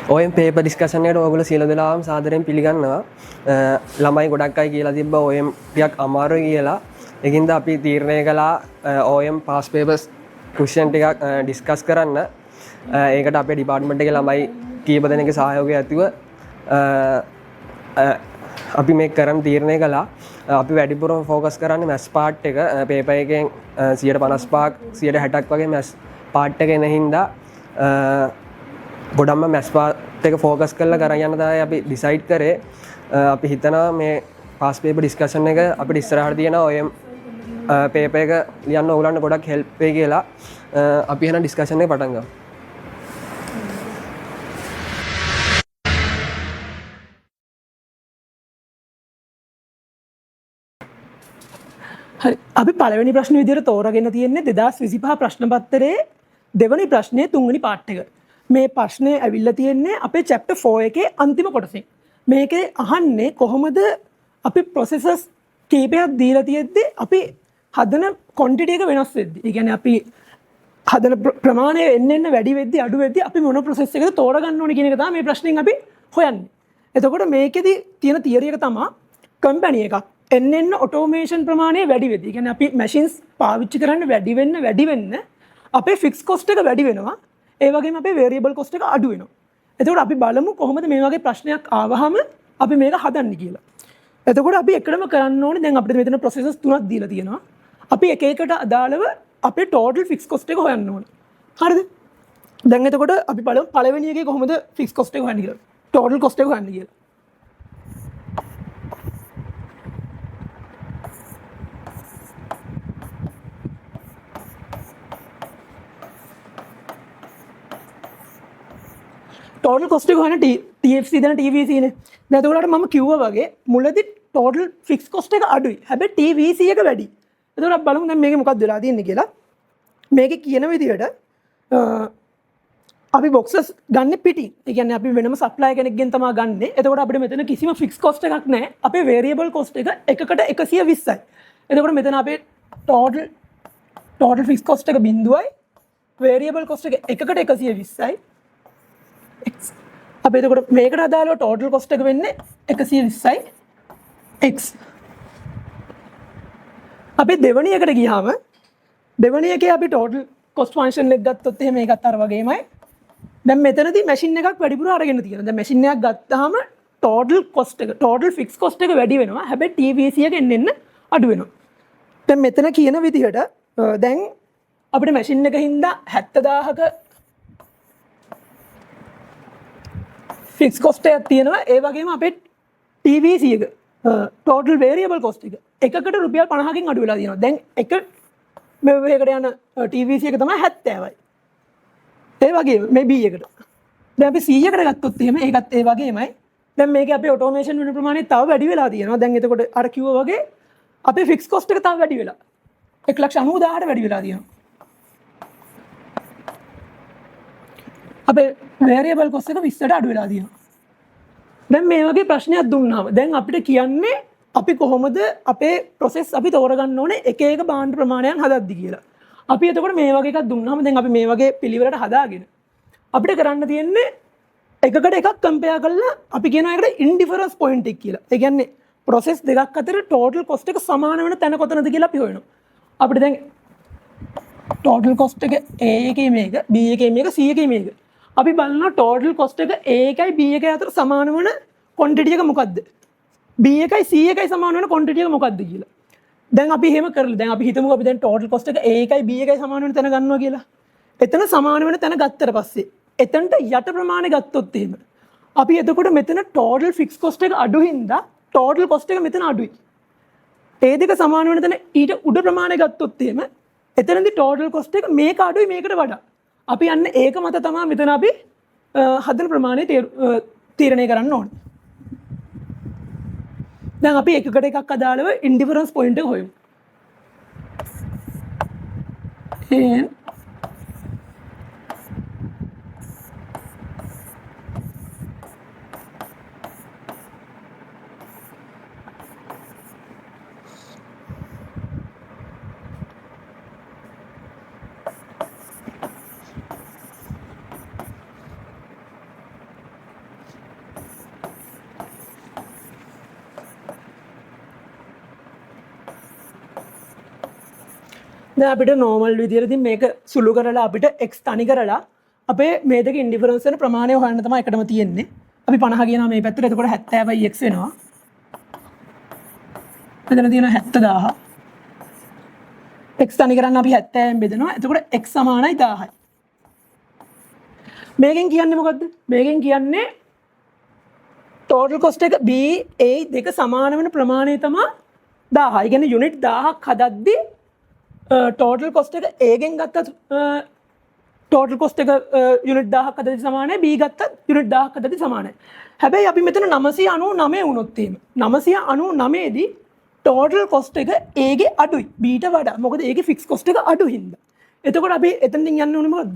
OM paper discussion එකට ඔයගොල්ලෝ සියලු දෙනාම සාදරයෙන් පිළිගන්නවා. ළමයි ගොඩක් අය කියලා තිබ්බා OM ටිකක් අමාරුයි කියලා. ඒකින්ද අපි තීරණය කළා OM past papers question ටිකක් ඩිස්කස් කරන්න. ඒකට අපේ ඩිපාර්ට්මන්ට් එකේ ළමයි කීප දෙනෙක්ගේ සහයෝගය ඇතිව අපි මේ කරන් තීරණය කළා. අපි වැඩිපුරම ෆෝකස් කරන්නේ මැත්ස් පාර්ට් එක. පේපර් එකෙන් 155ක් 160ක් වගේ මැත්ස් පාර්ට් එක එන හින්දා ගොඩක්ම මැත්ස් පාර්ට් එක ෆෝකස් කරලා කරන් යන්න තමයි අපි ඩිසයිඩ් කරේ. අපි හිතනවා මේ පාස් පේපර් ඩිස්කෂන් එක අපිට ඉස්සරහට තියෙනවා OM පේපර් එක ලියන්න ඕගොල්ලන්ට ගොඩක් හෙල්ප් වෙයි කියලා. අපි එහෙනම් ඩිස්කෂන් එක පටන් ගමු. හරි අපි පළවෙනි ප්‍රශ්න විදිහට තෝරාගෙන තියෙන්නේ 2025 ප්‍රශ්න පත්‍රයේ දෙවෙනි ප්‍රශ්නේ තුන්වෙනි පාර්ට් එක. මේ ප්‍රශ්නේ ඇවිල්ලා තියෙන්නේ අපේ chapter 4 එකේ අන්තිම කොටසෙන්. මේකේ අහන්නේ කොහොමද අපි processes කීපයක් දීලා තියෙද්දි අපි හදන quantity එක වෙනස් වෙද්දි. ඒ කියන්නේ අපි හදන ප්‍රමාණය එන්න වැඩි වෙද්දි අඩු වෙද්දි අපි මොන process එකද තෝරගන්න ඕනේ කියන එක තමයි මේ ප්‍රශ්نين අපි හොයන්නේ. එතකොට මේකෙදි තියෙන theory එක තමයි company එකක් එන්න automation ප්‍රමාණය වැඩි වෙද්දි. ඒ කියන්නේ අපි machines පාවිච්චි කරන්න වැඩි වෙන්න අපේ fixed cost එක වැඩි වෙනවා. ඒ වගේම අපේ variable cost එක අඩු වෙනවා. එතකොට අපි බලමු කොහොමද මේ වගේ ප්‍රශ්නයක් ආවහම අපි මේක හදන්නේ කියලා. එතකොට අපි එකටම කරන්න ඕනේ දැන් අපිට මෙතන processes තුනක් දීලා තියෙනවා. අපි එක එකට අදාළව අපේ total fixed cost එක හොයන්න ඕනේ. හරිද? දැන් එතකොට අපි බලමු පළවෙනි එකේ කොහොමද fixed cost එක හොයන්නේ කියලා. total cost එක හොයන්නේ කියලා. total cost එක හොයන TFC දැන් TVC නේ. දැන් එතකොට මම කිව්වා වගේ මුලදී total fixed cost එක අඩුයි. හැබැයි TVC එක වැඩි. එතකොට අපි බලමු දැන් මේකේ මොකක්ද වෙලා තියෙන්නේ කියලා. මේකේ කියන විදිහට අපි boxes ගන්න පිටින්. ඒ කියන්නේ අපි වෙනම supplier කෙනෙක්ගෙන් තමයි ගන්නෙ. එතකොට අපිට මෙතන කිසිම fixed cost එකක් නැහැ. අපේ variable cost එක එකකට 120යි. එතකොට මෙතන අපේ total fixed cost එක 0යි. variable cost එක එකකට 120යි. අපි එතකොට මේකට අදාළව total cost එක වෙන්නේ 120යි x. අපි දෙවෙනි එකට ගියාම දෙවෙනි එකේ අපි total cost function එක ගත්තොත් එහෙම ඒකත් අර වගේමයි. දැන් මෙතනදී machine එකක් වැඩිපුර අරගෙන තියෙනවා. දැන් machine එකක් ගත්තාම total fixed cost එක වැඩි වෙනවා. හැබැයි TVC එක එන්න අඩු වෙනවා. දැන් මෙතන කියන විදිහට දැන් අපිට machine එක හින්දා 70000ක fixed cost එකක් තියෙනවා. ඒ වගේම අපේ TVC එක total variable cost එක එකකට රුපියල් 50කින් අඩු වෙලා තියෙනවා. දැන් එක මේකට යන TVC එක තමයි 70යි. ඒ වගේම මේ B එකට. දැන් අපි C එකට ගත්තොත් එහෙම ඒකත් ඒ වගේමයි. දැන් මේකේ අපේ automation වෙන ප්‍රමාණය තව වැඩි වෙලා තියෙනවා. දැන් එතකොට අර කිව්වා වගේ අපේ fixed cost එක තව වැඩි වෙලා 1,90,000ට වැඩි වෙලා තියෙනවා. අපේ variable cost එක 20ට අඩු වෙලා තියෙනවා. දැන් මේ වගේ ප්‍රශ්නයක් දුන්නාම දැන් අපිට කියන්නේ අපි කොහොමද අපේ process අපි තෝරගන්න ඕනේ එක එක භාණ්ඩ ප්‍රමාණයන් හදද්දි කියලා. අපි එතකොට මේ වගේ එකක් දුන්නාම දැන් අපි මේ වගේ පිළිවෙලට හදාගෙන අපිට කරන්න තියෙන්නේ එකකට එකක් compare කරලා අපි කියනවා ඒකට indifference point එක කියලා. ඒ කියන්නේ process දෙකක් අතර total cost එක සමාන වෙන තැන කොතනද කියලා අපි හොයනවා. අපිට දැන් total cost එක A එකේ මේක B එකේ මේක C එකේ මේක අපි බලනවා total cost එක A එකයි B එකයි අතර සමාන වෙන quantity එක මොකද්ද? B එකයි C එකයි සමාන වෙන quantity එක මොකද්ද කියලා. දැන් අපි එහෙම කරලා දැන් අපි හිතමුකෝ අපි දැන් total cost එක A එකයි B එකයි සමාන වෙන තැන ගන්නවා කියලා. එතන සමාන වෙන තැන ගත්තට පස්සේ එතනට යට ප්‍රමාණය ගත්තොත් එහෙම අපි එතකොට මෙතන total fixed cost එක අඩු හින්දා total cost එක මෙතන අඩුයි. ඒ දෙක සමාන වෙන තැන ඊට උඩ ප්‍රමාණය ගත්තොත් එහෙම එතනදී total cost එක මේක අඩුයි මේකට වඩා. අපි යන්නේ ඒක මත තමයි මෙතන අපි හදන ප්‍රමාණය තීරණය කරන්න ඕනේ. දැන් අපි එකකට එකක් අදාළව indifference point එක හොයමු. දැන් අපිට normal විදියට මේක සුළු කරලා අපිට x තනි කරලා අපේ මේ දෙක ඉන්ඩිෆරන්ස් වෙන ප්‍රමාණය හොයන්න තමයි එකටම තියෙන්නේ. අපි 50 කියනවා මේ පැත්තට. එතකොට 70/x වෙනවා. මෙතන තියෙන 70000. x තනි කරන්න අපි 70න් බෙදනවා. එතකොට x සමානයි 1000යි. මේකෙන් කියන්නේ මොකද්ද? මේකෙන් කියන්නේ total cost එක b a දෙක සමාන වෙන ප්‍රමාණය තමයි 1000. ඒ කියන්නේ යුනිට් 1000ක් හදද්දී total cost එක a ගෙන් ගත්තත් total cost එක යුනිට් 1000ක් හදද්දී සමානයි, b ගත්තත් යුනිට් 1000ක් හදද්දී සමානයි. හැබැයි අපි මෙතන 999 වුණොත් එහෙම 999 දී total cost එක a ගේ අඩුයි b ට වඩා. මොකද a ගේ fixed cost එක අඩු හින්දා. එතකොට අපි එතනින් යන්න ඕනේ මොකද්ද?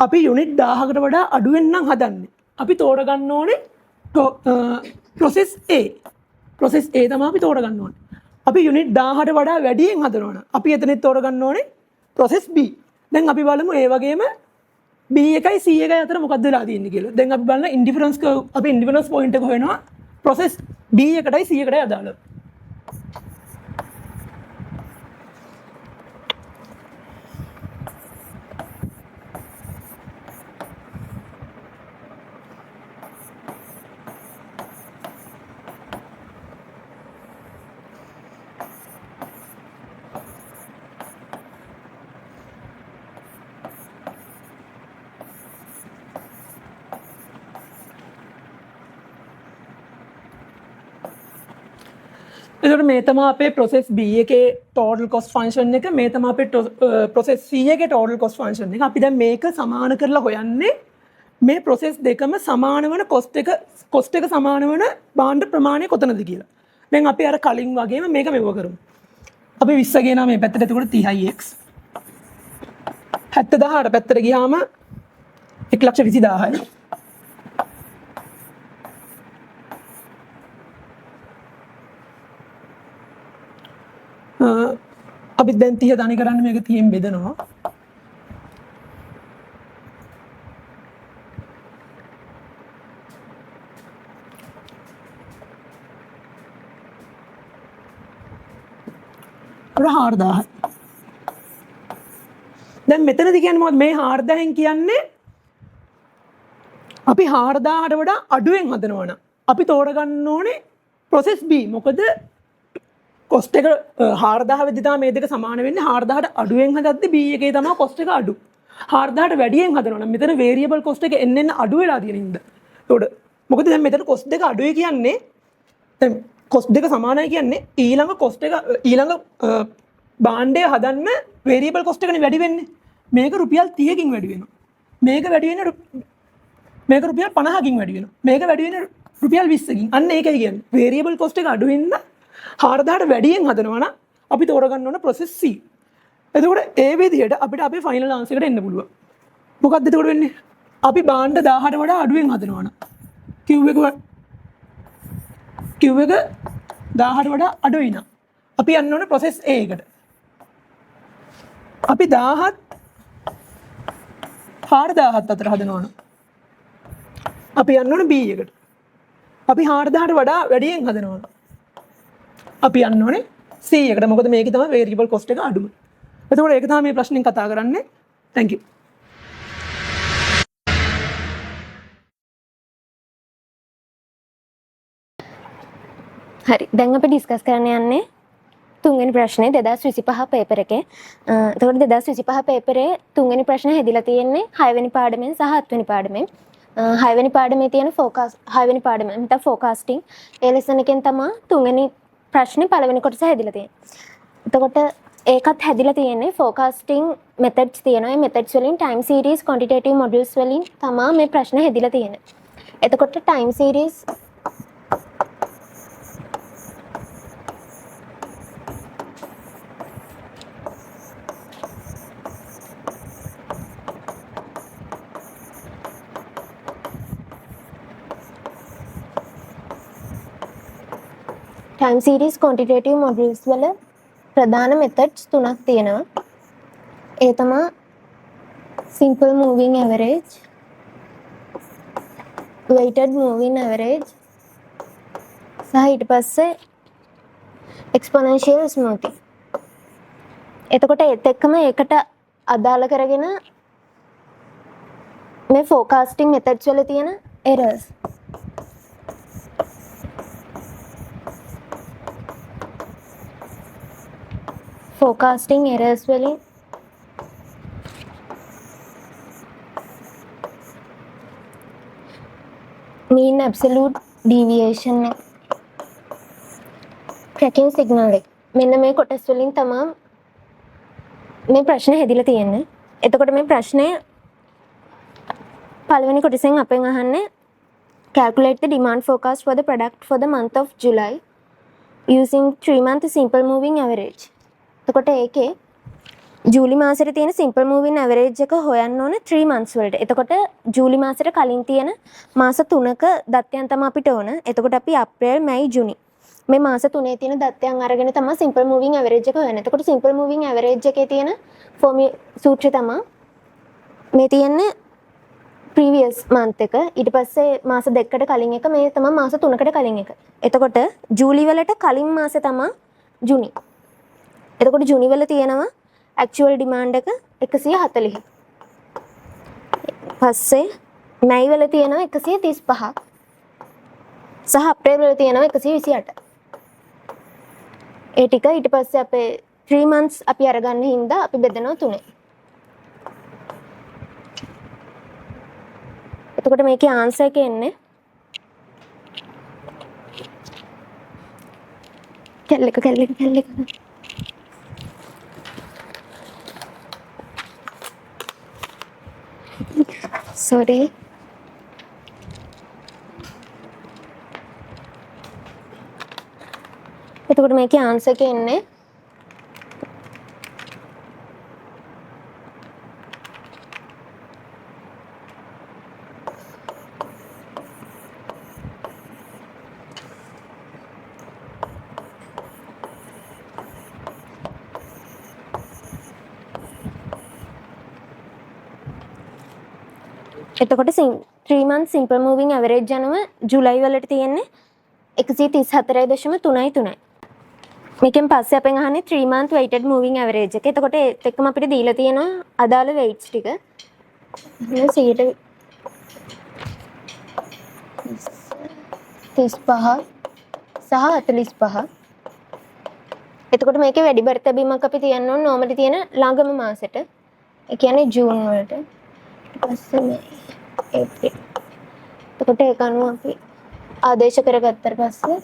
අපි යුනිට් 1000කට වඩා අඩුවෙන් නම් හදන්නේ. අපි තෝරගන්න ඕනේ process A. process A තමයි අපි තෝරගන්න ඕනේ. අපි යුනිට් 1000ට වඩා වැඩියෙන් හදනවා. අපි එතනෙත් තෝරගන්න ඕනේ process B. දැන් අපි බලමු ඒ වගේම B එකයි C එකයි අතර මොකක්ද වෙලා තියෙන්නේ කියලා. දැන් අපි බලන ඉන්ඩිෆරන්ස් අපි ඉන්ඩිෆරන්ස් පොයින්ට් එක හොයනවා process B එකටයි C එකටයි අදාළව. එතකොට මේ තමයි අපේ process B එකේ total cost function එක. මේ තමයි අපේ process C එකේ total cost function එක. අපි දැන් මේක සමාන කරලා හොයන්නේ මේ process දෙකම සමාන වෙන cost එක සමාන වෙන භාණ්ඩ ප්‍රමාණය කොතනද කියලා. දැන් අපි අර කලින් වගේම මේක මෙව කරමු. අපි 20 ගේනවා මේ පැත්තට. එතකොට 30x 70000 අර පැත්තට ගියාම 120000යි. අපි දැන් 30 තනි කරන්න මේක 30න් බෙදනවා. අර 4000. දැන් මෙතනදී කියන්නේ මොකද? මේ 4000න් කියන්නේ අපි 4000ට වඩා අඩුවෙන් හදනවා නම් අපි තෝරගන්න ඕනේ process B. මොකද cost එක 4000 වෙද්දි තමයි මේ දෙක සමාන වෙන්නේ. 4000ට අඩුවෙන් හදද්දි B එකේ තමයි cost එක අඩු. 4000ට වැඩියෙන් හදනවා නම් මෙතන variable cost එක එන්න අඩු වෙලා තියෙන හින්දා. ඒකට මොකද දැන් මෙතන cost දෙක අඩුයි කියන්නේ දැන් cost දෙක සමානයි කියන්නේ ඊළඟ cost එක ඊළඟ භාණ්ඩය හදන්න variable cost එකනේ වැඩි වෙන්නේ. මේක රුපියල් 30කින් වැඩි වෙනවා. මේක වැඩි වෙන්නේ මේක රුපියල් 50කින් වැඩි වෙනවා. මේක වැඩි වෙන්නේ රුපියල් 20කින්. අන්න ඒකයි කියන්නේ. variable cost එක අඩු වෙන්න 4000ට වැඩියෙන් හදනවා නම් අපි තෝරගන්න ඕන process C. එතකොට ඒ විදිහට අපිට අපේ ෆයිනල් ආන්සර් එකට එන්න පුළුවන්. මොකක්ද එතකොට වෙන්නේ? අපි භාණ්ඩ 1000ට වඩා අඩුවෙන් හදනවා නම් Q එක 1000ට වඩා අඩුයි නම් අපි යන්න ඕන process A එකට. අපි 1000ත් 4000ත් අතර හදනවා නම් අපි යන්න ඕන B එකට. අපි 4000ට වඩා වැඩියෙන් හදනවා නම් අපි යන්න ඕනේ C එකට. මොකද මේකේ තමයි variable cost එක අඩුම. එතකොට ඒක තමයි මේ ප්‍රශ්نين කතා කරන්නේ. thank you. හරි. දැන් අපි ඩිස්කස් කරන්න යන්නේ තුන්වෙනි ප්‍රශ්නේ 2025 පේපර් එකේ. එතකොට 2025 පේපරේ තුන්වෙනි ප්‍රශ්නේ හැදිලා තියෙන්නේ 6 වෙනි පාඩමෙන් සහ 7 වෙනි පාඩමෙන්. 6 වෙනි පාඩමේ තියෙන ෆෝකාස් 6 වෙනි පාඩමෙන් මත ෆෝකාස්ටිං ඒ ලෙසන් එකෙන් තමයි තුන්වෙනි ප්‍රශ්නේ පළවෙනි කොටස හැදිලා තියෙන්නේ. එතකොට ඒකත් හැදිලා තියෙන්නේ ෆෝකාස්ටිං මෙතඩ්ස් තියෙනවා. මේ මෙතඩ්ස් වලින් ටයිම් සීරීස් ක්වොන්ටිටේටිව් මොඩියුල්ස් වලින් තමයි මේ ප්‍රශ්න හැදිලා තියෙන්නේ. එතකොට time series time series ක්වොන්ටිටේටිව් modules වල ප්‍රධාන මෙතඩ්ස් තුනක් තියෙනවා. ඒ තමයි simple moving average, weighted moving average සහ ඊට පස්සේ exponential smoothing. එතකොට ඒත් එක්කම ඒකට අදාළ කරගෙන මේ ෆෝකාස්ටිං මෙතඩ්ස් වල තියෙන errors. ෆෝකාස්ටිං errors වලින් mean absolute deviation එක tracking signal එක මෙන්න මේ කොටස් වලින් තමයි මේ ප්‍රශ්නේ හැදිලා තියෙන්නේ. එතකොට මේ ප්‍රශ්නය පළවෙනි කොටසෙන් අපෙන් අහන්නේ calculate the demand forecast for the product for the month of July using 3-month simple moving average. එතකොට ඒකේ ජූලි මාසෙට තියෙන simple moving average එක හොයන්න ඕනේ 3 months වලට. එතකොට ජූලි මාසෙට කලින් තියෙන මාස 3ක දත්තයන් තමයි අපිට ඕන. එතකොට අපි අප්‍රේල් මැයි ජුනි මේ මාස 3 තියෙන දත්තයන් අරගෙන තමයි simple moving average එක හොයන්නේ. එතකොට simple moving average එකේ තියෙන සූත්‍රය තමයි මේ තියෙන්නේ previous month එක ඊට පස්සේ මාස දෙකකට කලින් එක මේ තමයි මාස 3කට කලින් එක. එතකොට ජූලි වලට කලින් මාසේ තමයි ජුනි. එතකොට ජුනි වල තියෙනවා actual demand එක 140. පස්සේ මැයි වල තියෙනවා 135ක්. සහ අප්‍රේල් වල තියෙනවා 128. ඒ ටික ඊට පස්සේ අපේ 3 months අපි අරගන්න හින්දා අපි බෙදනවා 3. එතකොට මේකේ ආන්සර් එක එන්නේ කැල්ලක sorry එතකොට මේකේ ආන්සර් එක එන්නේ එතකොට 3 month simple moving average යනවා ජූලයි වලට තියෙන්නේ 134.33. මේකෙන් පස්සේ අපෙන් අහන්නේ 3 month weighted moving average එක. එතකොට ඒත් එක්කම අපිට දීලා තියෙනවා අදාළ weights ටික. මේ 35 සහ 45. එතකොට මේකේ වැඩි බර තැබීමක් අපි තියන්න ඕන normally තියෙන ළඟම මාසෙට. ඒ කියන්නේ ජූන් වලට. පස්සේ මේ ඒප්‍රිල්. එතකොට ඒක අනුව අපි ආදේශ කරගත්තට පස්සේ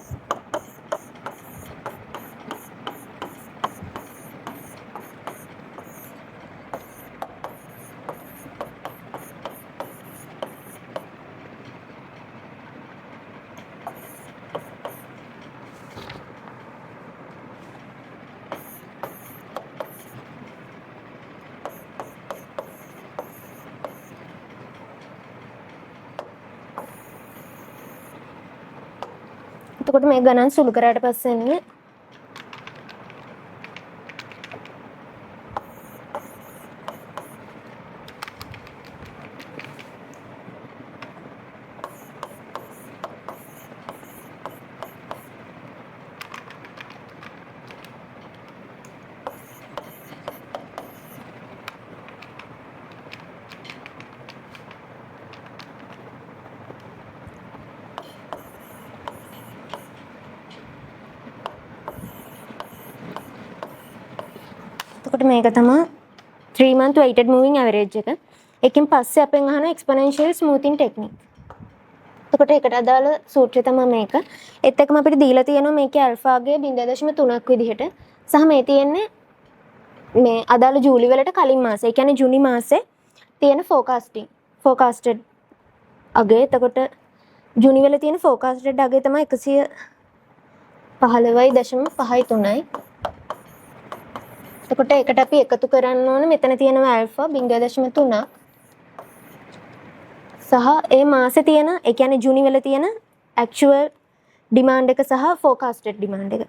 එතකොට මේ ගණන් සුළු කරාට පස්සේ එන්නේ එතකොට මේක තමයි 3 month weighted moving average එක. එකකින් පස්සේ අපෙන් අහන exponential smoothing technique. එතකොට ඒකට අදාළ සූත්‍රය තමයි මේක. ඒත් එක්කම අපිට දීලා තියෙනවා මේකේ alpha ගේ 0.3ක් විදිහට. සහ මේ තියෙන්නේ මේ අදාළ ජූලි වලට කලින් මාසේ. ඒ කියන්නේ ජූනි මාසේ තියෙන forecasted අගේ. එතකොට ජූනි වල තියෙන forecasted අගේ තමයි 115.53යි. එතකොට ඒකට අපි එකතු කරන්න ඕන මෙතන තියෙනවා alpha 0.3 සහ ඒ මාසේ තියෙන ඒ කියන්නේ ජූනි වල තියෙන actual demand එක සහ forecasted demand එක.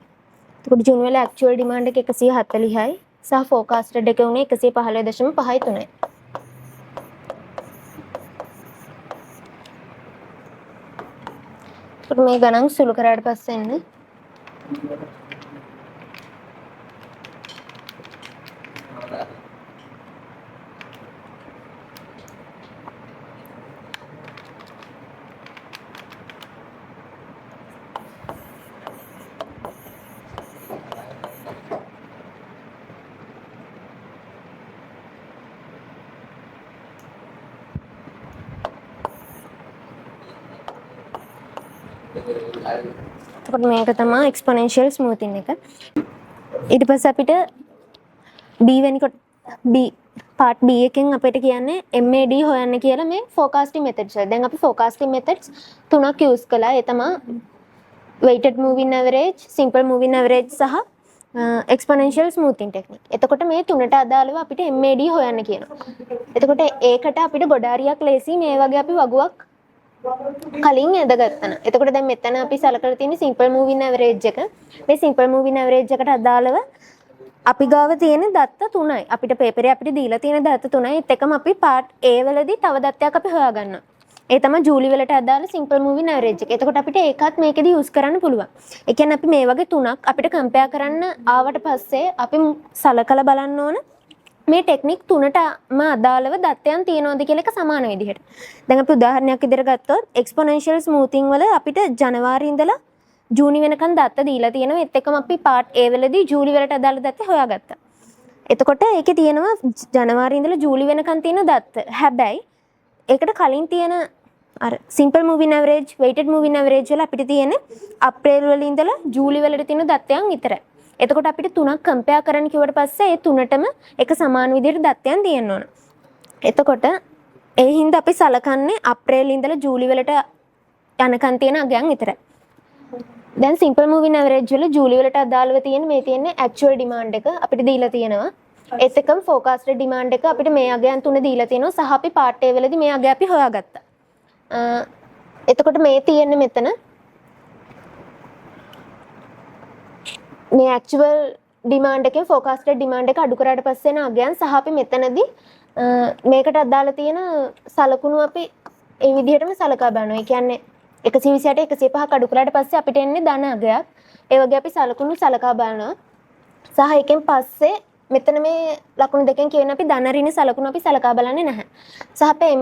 එතකොට ජූනි වල actual demand එක 140යි සහ forecasted එක උනේ 115.53යි. එතකොට මේ ගණන් සුළු කරාට පස්සේ එන්නේ එතකොට මේක තමයි එක්ස්පොනෙන්ෂියල් ස්මූතින් එක. ඊට පස්සේ අපිට B වෙනි කොට B part B එකෙන් අපිට කියන්නේ MAD හොයන්න කියලා මේ forecasting methods වල. දැන් අපි forecasting methods තුනක් use කළා. ඒ තමයි weighted moving average, simple moving average සහ exponential smoothing technique. එතකොට මේ තුනට අදාළව අපිට MAD හොයන්න කියනවා. එතකොට ඒකට අපිට ගොඩාරියක් ලේසි මේ වගේ අපි වගුවක් කලින් ඇදගත්තන. එතකොට දැන් මෙතන අපි සලකලා තියෙන්නේ simple moving average එක. මේ simple moving average එකට අදාළව අපි ගාව තියෙන දත්ත තුනයි. අපිට පේපරේ අපිට දීලා තියෙන දත්ත තුනයි. ඒත් එකම අපි part A වලදී තව දත්තයක් අපි හොයාගන්නවා. ඒ තමයි ජූලි වලට අදාළ simple moving average එක. එතකොට අපිට ඒකත් මේකෙදි use කරන්න පුළුවන්. ඒ කියන්නේ අපි මේ වගේ තුනක් අපිට compare කරන්න ආවට පස්සේ අපි සලකලා බලන්න ඕන මේ ටෙක්නික් තුනටම අදාළව දත්තයන් තියනවාද කියලා එක සමාන විදිහට. දැන් අපි උදාහරණයක් විදිහට ගත්තොත් exponential smoothing වල අපිට ජනවාරි ඉඳලා ජූනි වෙනකන් දත්ත දීලා තියෙනවා. ඒත් එක්කම අපි part A වලදී ජූලි වලට අදාළ දත්ත හොයාගත්තා. එතකොට ඒකේ තියෙනවා ජනවාරි ඉඳලා ජූලි වෙනකන් තියෙන දත්ත. හැබැයි ඒකට කලින් තියෙන අර simple moving average, weighted moving average වල අපිට තියෙන්නේ අප්‍රේල් වල ඉඳලා ජූලි වලට තියෙන දත්තයන් විතරයි. එතකොට අපිට තුනක් කම්පෙයාර් කරන්න කිව්වට පස්සේ ඒ තුනටම එක සමාන විදිහට දත්තයන් තියෙන්න ඕන. එතකොට ඒ හින්දා අපි සලකන්නේ අප්‍රේල් ඉඳලා ජූලි වලට යනකන් තියෙන අගයන් විතරයි. දැන් simple moving average වල ජූලි වලට අදාළව තියෙන මේ තියෙන්නේ actual demand එක අපිට දීලා තියෙනවා. ඒත් එක්කම forecasted demand එක අපිට මේ අගයන් තුන දීලා තියෙනවා සහ අපි part A වලදී මේ අගය අපි හොයාගත්තා. එතකොට මේ තියෙන්නේ මෙතන මේ actual demand එකෙන් forecasted demand එක අඩු කරාට පස්සේ එන අගයන් සහ අපි මෙතනදී මේකට අදාළ තියෙන සලකුණු අපි ඒ විදිහටම සලකා බලනවා. ඒ කියන්නේ 128 105ක් අඩු කරාට පස්සේ අපිට එන්නේ ධන අගයක්. ඒ වගේ අපි සලකුණු සලකා බලනවා. සහ එකෙන් පස්සේ මෙතන මේ ලකුණු දෙකෙන් කියන අපි ධන ඍණ සලකුණු අපි සලකා බලන්නේ නැහැ. සහ අපේ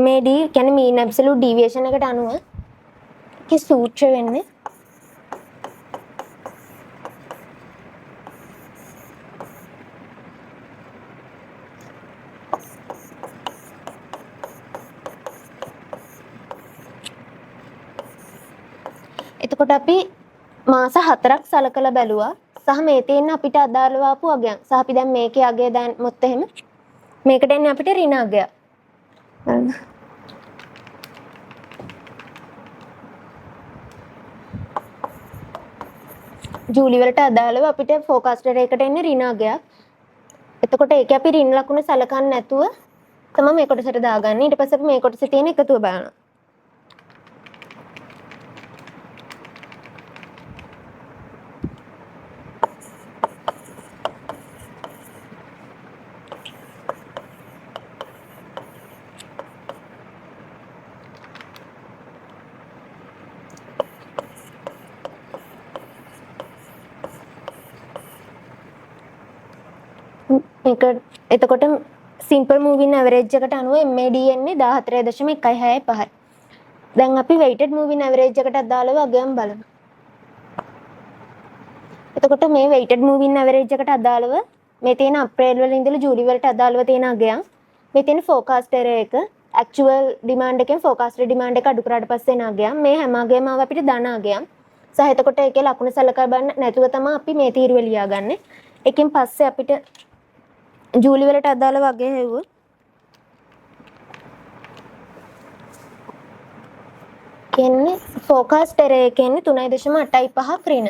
MAD කියන්නේ mean absolute deviation එකට අනුව කි සූත්‍ර වෙන්නේ එතකොට අපි මාස 4ක් සලකලා බැලුවා සහ මේ තියෙන අපිට අදාළව ආපු අගයන් සහ අපි දැන් මේකේ අගය දැම්මොත් එහෙම මේකට එන්නේ අපිට ඍණ අගය. ජූලි වලට අදාළව අපිට forecasted එකට එන්නේ ඍණ අගයක්. එතකොට ඒකේ අපි ඍණ ලකුණු සලකන්නේ නැතුව තමයි මේ කොටසට දාගන්නේ. ඊට පස්සේ අපි මේ කොටසේ තියෙන එකතුව බලනවා. මේක එතකොට simple moving average එකට අනුව MAD එන්නේ 14.165යි. දැන් අපි weighted moving average එකට අදාළව අගයන් බලමු. එතකොට මේ weighted moving average එකට අදාළව මේ තියෙන අප්‍රේල් වල ඉඳලා ජූලි වලට අදාළව තියෙන අගයන් මේ තියෙන forecast error එක actual demand එකෙන් forecasted demand එක අඩු කරාට පස්සේ එන අගයන් මේ හැම අගයම අපිට ධන අගයන්. සහ එතකොට ඒකේ ලකුණු සලකා බලන්න නැතුව තමයි අපි මේ තීරුව ලියාගන්නේ. එකෙන් පස්සේ අපිට ජූලි වලට අදාළව අගය හෙව්වොත් කියන්නේ forecast error එකෙන්නේ 3.85ක් ඍණ.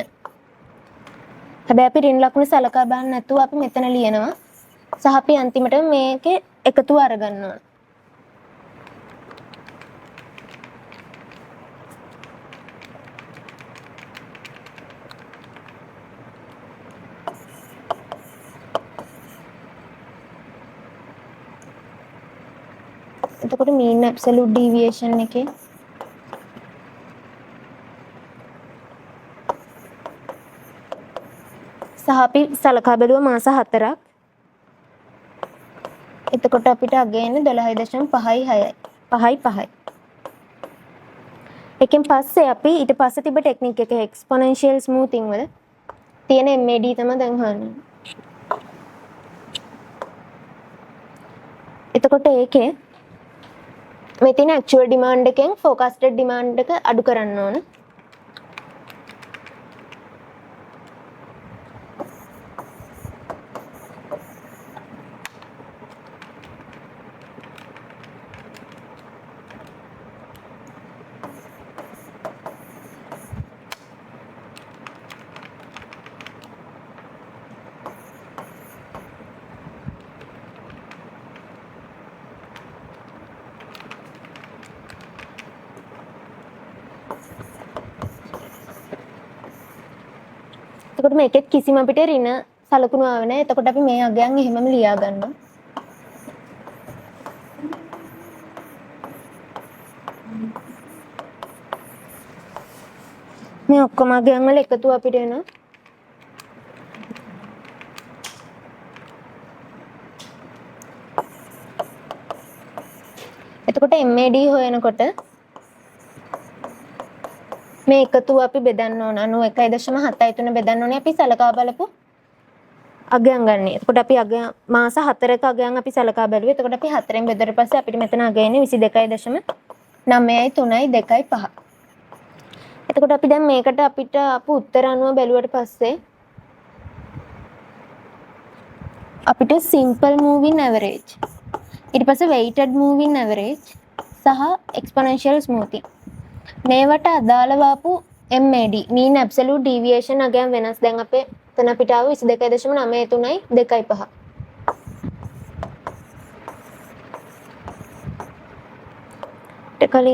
හැබැයි අපි ඍණ ලකුණු සලකා බලන්න නැතුව අපි මෙතන ලියනවා. සහ අපි අන්තිමට මේකේ එකතුව අරගන්න ඕන. එතකොට mean absolute deviation එකේ සහ අපි සලකා බැලුවා මාස 4ක්. එතකොට අපිට අගය එන්නේ 12.56යි. 5.5යි. එකෙන් පස්සේ අපි ඊට පස්සේ තිබ්බ ටෙක්නික් එක exponential smoothing වල තියෙන MAD තමයි දැන් හොයන්නේ. එතකොට ඒකේ මේ තියෙන ඇක්චුවල් ඩිමාන්ඩ් එකෙන් ෆෝකාස්ටඩ් ඩිමාන්ඩ් එක අඩු කරන්න ඕන. එතකොට මේකෙත් කිසිම අපිට ඍණ සලකුණු ආවේ නැහැ. එතකොට අපි මේ අගයන් එහෙමම ලියා ගන්නවා. මේ ඔක්කොම අගයන් වල එකතුව අපිට එනවා. එතකොට MAD හොයනකොට මේ එකතුව අපි බෙදන්න ඕන 91.73 බෙදන්න ඕනේ අපි සලකා බලපු අගයන් ගන්න. එතකොට අපි අගය මාස 4ක අගයන් අපි සලකා බැලුවේ. එතකොට අපි 4ෙන් බෙදුවට පස්සේ අපිට මෙතන අගය එන්නේ 22.9.3.5. එතකොට අපි දැන් මේකට අපිට අපු උත්තර අනුව බැලුවට පස්සේ අපිට simple moving average ඊට පස්සේ weighted moving average සහ exponential smoothing මේවට අදාළව ආපු MAD mean absolute deviation අගයන් වෙනස්. දැන් අපේ එතන අපිට ආව 22.93.2.5. ටකලි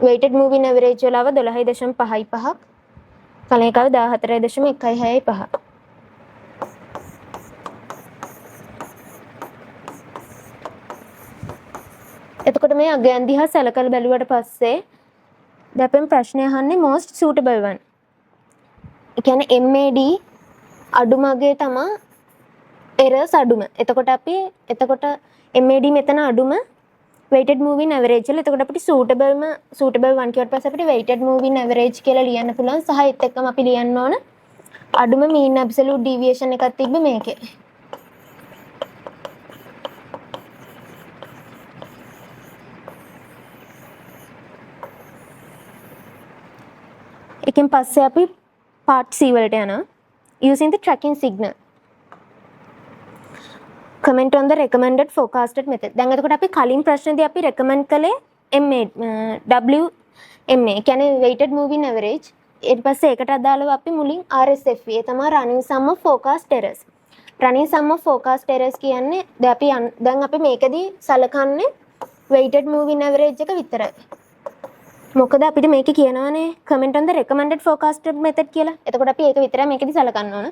weighted moving average වල ආව 12.55ක්. කලින් කාව 14.165. එතකොට මේ අගයන් දිහා සැලකලා බැලුවට පස්සේ දැන් ප්‍රශ්නය අහන්නේ most suitable one. ඒ කියන්නේ MAD අඩුම අගය තමයි errors අඩුම. එතකොට MAD මෙතන අඩුම weighted moving average වල. එතකොට අපිට suitable one කියවට පස්සේ අපිට weighted moving average කියලා ලියන්න පුළුවන්. සහ ඒත් එක්කම අපි ලියන්න ඕන අඩුම mean absolute deviation එකක් තිබ්බ මේකේ. එකෙන් පස්සේ අපි part C වලට යනවා. using the tracking signal comment on the recommended forecasted method. දැන් එතකොට අපි කලින් ප්‍රශ්නේදී අපි recommend කළේ WMA කියන්නේ weighted moving average. ඊට පස්සේ ඒකට අදාළව අපි මුලින් RSFE ඒ තමයි running sum of forecast errors. running sum of forecast errors කියන්නේ දැන් අපි මේකදී සලකන්නේ weighted moving average එක විතරයි. මොකද අපිට මේකේ කියනවානේ comment on the recommended forecasted method කියලා. එතකොට අපි ඒක විතරයි මේකෙදි සලකන්න ඕන.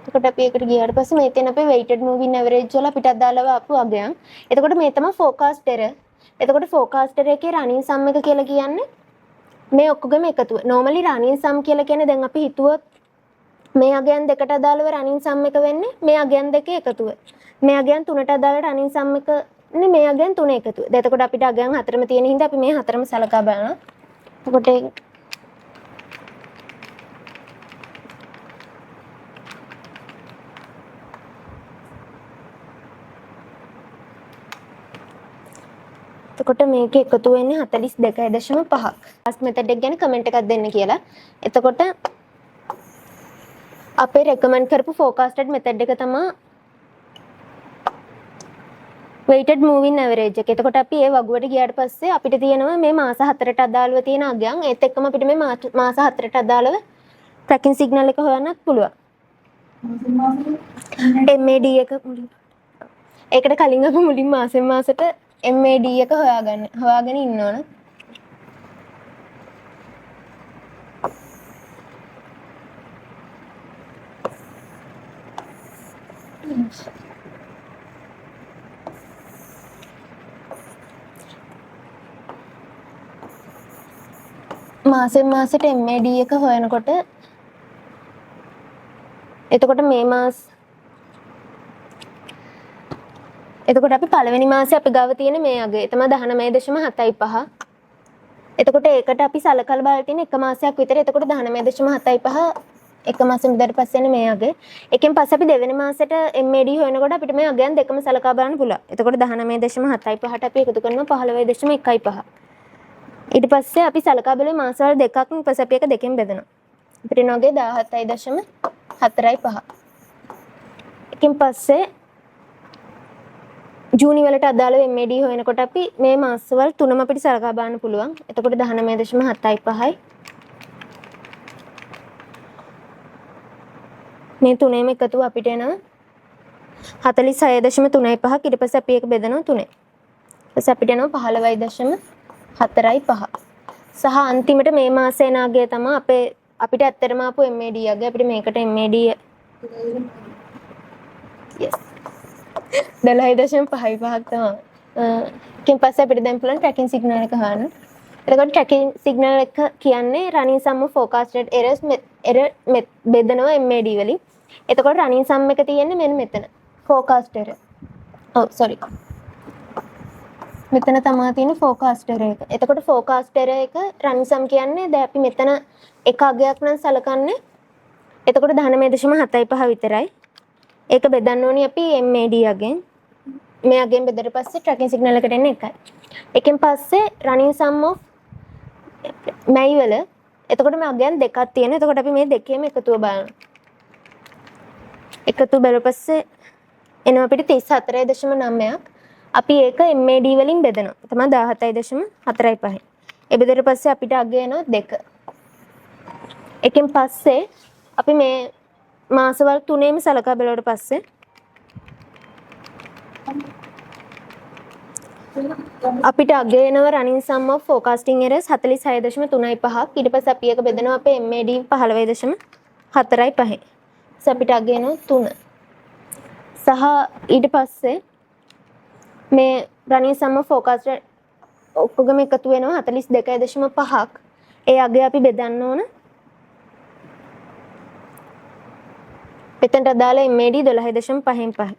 එතකොට අපි ඒකට ගියාට පස්සේ මේ තියෙන අපේ weighted moving average වල අපිට අදාළව ආපු අගයන්. එතකොට මේ තමයි forecast error. එතකොට forecast error එකේ running sum එක කියලා කියන්නේ මේ ඔක්කොගෙම එකතුව. normally running sum කියලා කියන්නේ දැන් අපි හිතුවොත් මේ අගයන් දෙකට අදාළව running sum එක වෙන්නේ මේ අගයන් දෙකේ එකතුව. මේ අගයන් තුනට අදාළ running sum එක මේ අගයන් තුන එකතුව. එතකොට අපිට අගයන් හතරම තියෙන හින්දා අපි මේ හතරම සලකා බලනවා. එතකොට මේක එකතු වෙන්නේ 42.5ක්. ෆාස්ට් මෙතඩ් එක ගැන කමෙන්ට් එකක් දෙන්න කියලා. එතකොට අපේ රෙකමන්ඩ් කරපු ෆෝකාස්ටඩ් මෙතඩ් එක තමයි weighted moving average එක. එතකොට අපි ඒ වගුවට ගියාට පස්සේ අපිට තියෙනවා මේ මාස 4ට අදාළව තියෙන අගයන්. ඒත් එක්කම අපිට මේ මාස 4ට අදාළව tracking signal එක හොයන්නත් පුළුවන්. MAD එක මුලින්. ඒකට කලින් අපි මුලින් මාසෙන් මාසට MAD එක හොයාගෙන ඉන්න ඕන. මාසෙන් මාසෙට MAD එක හොයනකොට එතකොට එතකොට අපි පළවෙනි මාසේ අපි ගාව තියෙන මේ අගය තමයි 19.75. එතකොට ඒකට අපි සලකලා බලලා තියෙන එක මාසයක් විතර. එතකොට 19.75 එක මාසෙ විතර පස්සේනේ මේ අගය. එකෙන් පස්සේ අපි දෙවෙනි මාසෙට MAD හොයනකොට අපිට මේ අගයන් දෙකම සලකා බලන්න පුළුවන්. එතකොට 19.75ට අපි එකතු කරනවා 15.15. ඊට පස්සේ අපි සලකා බලුවේ මාසවල දෙකක් ඊපස්සේ අපි එක දෙකෙන් බෙදනවා. අපිට එන අගය 17.45. එකෙන් පස්සේ ජූනි වලට අදාළව MAD හොයනකොට අපි මේ මාසවල තුනම අපිට සලකා බලන්න පුළුවන්. එතකොට 19.75යි මේ තුනේම එකතුව අපිට එනවා 46.35. ඊට පස්සේ අපි ඒක බෙදනවා 3. ඊට පස්සේ අපිට එනවා 15.45. සහ අන්තිමට මේ මාසේ එන අගය තමයි අපිට ඇත්තටම ආපු MAD අගය. අපිට මේකට MAD yes 12.55ක් තමයි. ඊට පස්සේ අපිට දැන් පුළුවන් tracking signal එක හොයන්න. එතකොට tracking signal එක කියන්නේ running sum of forecasted errors බෙදනවා MAD වලින්. එතකොට running sum එක තියෙන්නේ මෙන්න මෙතන. forecast error. sorry. මෙතන තමයි තියෙන forecast error එක. එතකොට forecast error එක running sum කියන්නේ දැන් අපි මෙතන එක අගයක් නම් සලකන්නේ. එතකොට 19.75 විතරයි. ඒක බෙදන්න ඕනි අපි MAD අගෙන්. මේ අගෙන් බෙදලා පස්සේ tracking signal එකට එන්නේ එකයි. එකෙන් පස්සේ running sum of May වල එතකොට මේ අගයන් දෙකක් තියෙනවා. එතකොට අපි මේ දෙකේම එකතුව බලනවා. එකතු බැලුව පස්සේ එනවා අපිට 34.9ක්. අපි ඒක MAD වලින් බෙදනවා. තමයි 17.45. ඒ බෙදුවට පස්සේ අපිට අගය එනවා 2. එකෙන් පස්සේ අපි මේ මාසවල තුනේම සලකා බලුවට පස්සේ අපිට අගය එනවා running sum of forecasting errors 46.35ක්. ඊට පස්සේ අපි ඒක බෙදනවා අපේ MAD 15.45. අපිට අගය එනවා 3. සහ ඊට පස්සේ මේ running sum of forecasted ඔක්කොගම එකතු වෙනවා 42.5ක්. ඒ අගය අපි බෙදන්න ඕන. එතනට අදාළ MAD 12.5.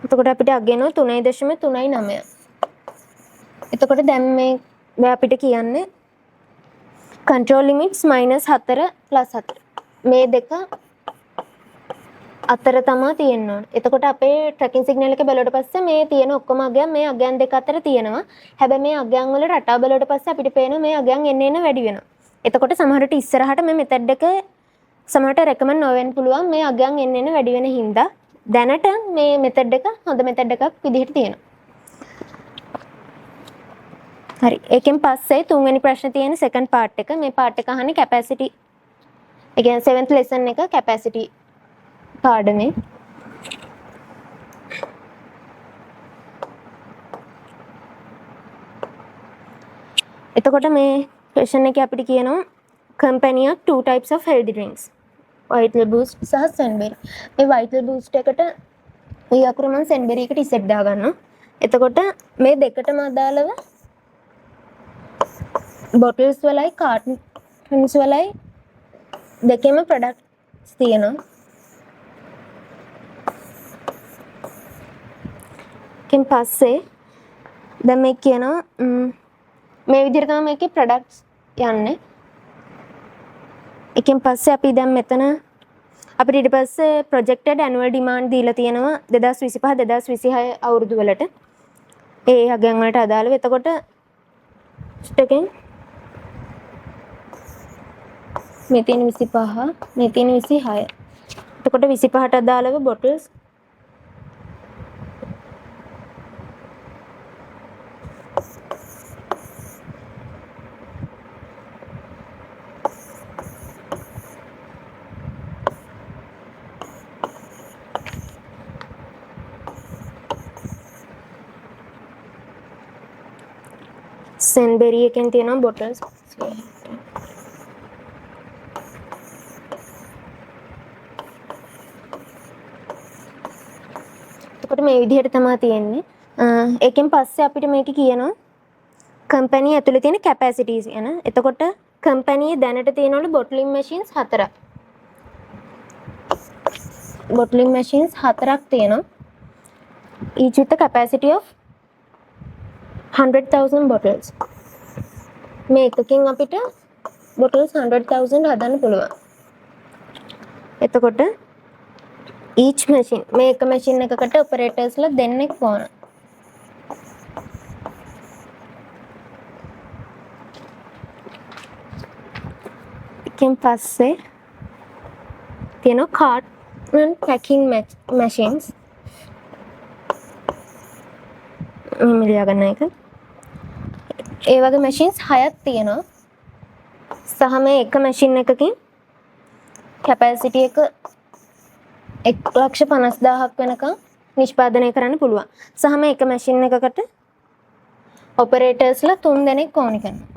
එතකොට අපිට අගය එනවා 3.39. එතකොට දැන් මේ අපිට කියන්නේ control limits -4 +4. මේ දෙක අතර තමයි තියෙන්න ඕන. එතකොට අපේ tracking signal එක බැලුවට පස්සේ මේ තියෙන ඔක්කොම අගයන් මේ අගයන් දෙක අතර තියෙනවා. හැබැයි මේ අගයන් වල රටාව බැලුවට පස්සේ අපිට පේනවා මේ අගයන් එන්න වැඩි වෙනවා. එතකොට සමහරට ඉස්සරහට මේ මෙතඩ් එක සමහරට රෙකමන්ඩ් නොවෙන්න පුළුවන් මේ අගයන් එන්න වැඩි වෙන හින්දා දැනට මේ මෙතඩ් එක හොඳ මෙතඩ් එකක් විදිහට තියෙනවා. හරි. ඒකෙන් පස්සේ තුන්වෙනි ප්‍රශ්නේ තියෙන second part එක. මේ part එක අහන්නේ capacity. ඒ කියන්නේ 7th lesson එක capacity පාඩමේ. එතකොට මේ question එකේ අපිට කියනවා company of two types of healthy drinks. Vital Boost සහ Sunberry. මේ Vital Boost එකට මේ අකුර මම Sunberry එකට ඉස්සෙත් දාගන්නවා. එතකොට මේ දෙකටම අදාළව bottles වලයි cartons වලයි දෙකේම products තියෙනවා. කින් පස්සේ දැන් මේ කියනවා මේ විදිහට තමයි මේකේ products යන්නේ. එකෙන් පස්සේ අපි දැන් මෙතන අපිට ඊට පස්සේ projected annual demand දීලා තියෙනවා 2025 2026 අවුරුදු වලට. ඒ අගයන් වලට අදාළව. එතකොට ස්ටකෙන් මේ තියෙන 25 මේ තියෙන 26. එතකොට 25ට අදාළව bottles Sunberry එකෙන් තියෙනවා bottles. එතකොට මේ විදිහට තමයි තියෙන්නේ. ඒකෙන් පස්සේ අපිට මේක කියනවා කම්පැනි ඇතුලේ තියෙන කැපැසිටිස් යන. එතකොට කම්පැනි දැනට තියෙනවලු bottling machines 4ක්. bottling machines 4ක් තියෙනවා. each with the capacity of 100,000 bottles. මේ එකකින් අපිට bottles 100,000 හදන්න පුළුවන්. එතකොට each machine මේ එක machine එකකට operatorsලා දෙන්නෙක් ඕන. එකෙන් පස්සේ තියෙනවා carton packing machines. මිලියා ගන්න එක. ඒ වගේ machines 6ක් තියෙනවා. සහ මේ එක machine එකකින් capacity එක 1,50,000ක් වෙනකම් නිෂ්පාදනය කරන්න පුළුවන්. සහ මේ එක machine එකකට operatorsලා 3 දෙනෙක් ඕනි කරනවා.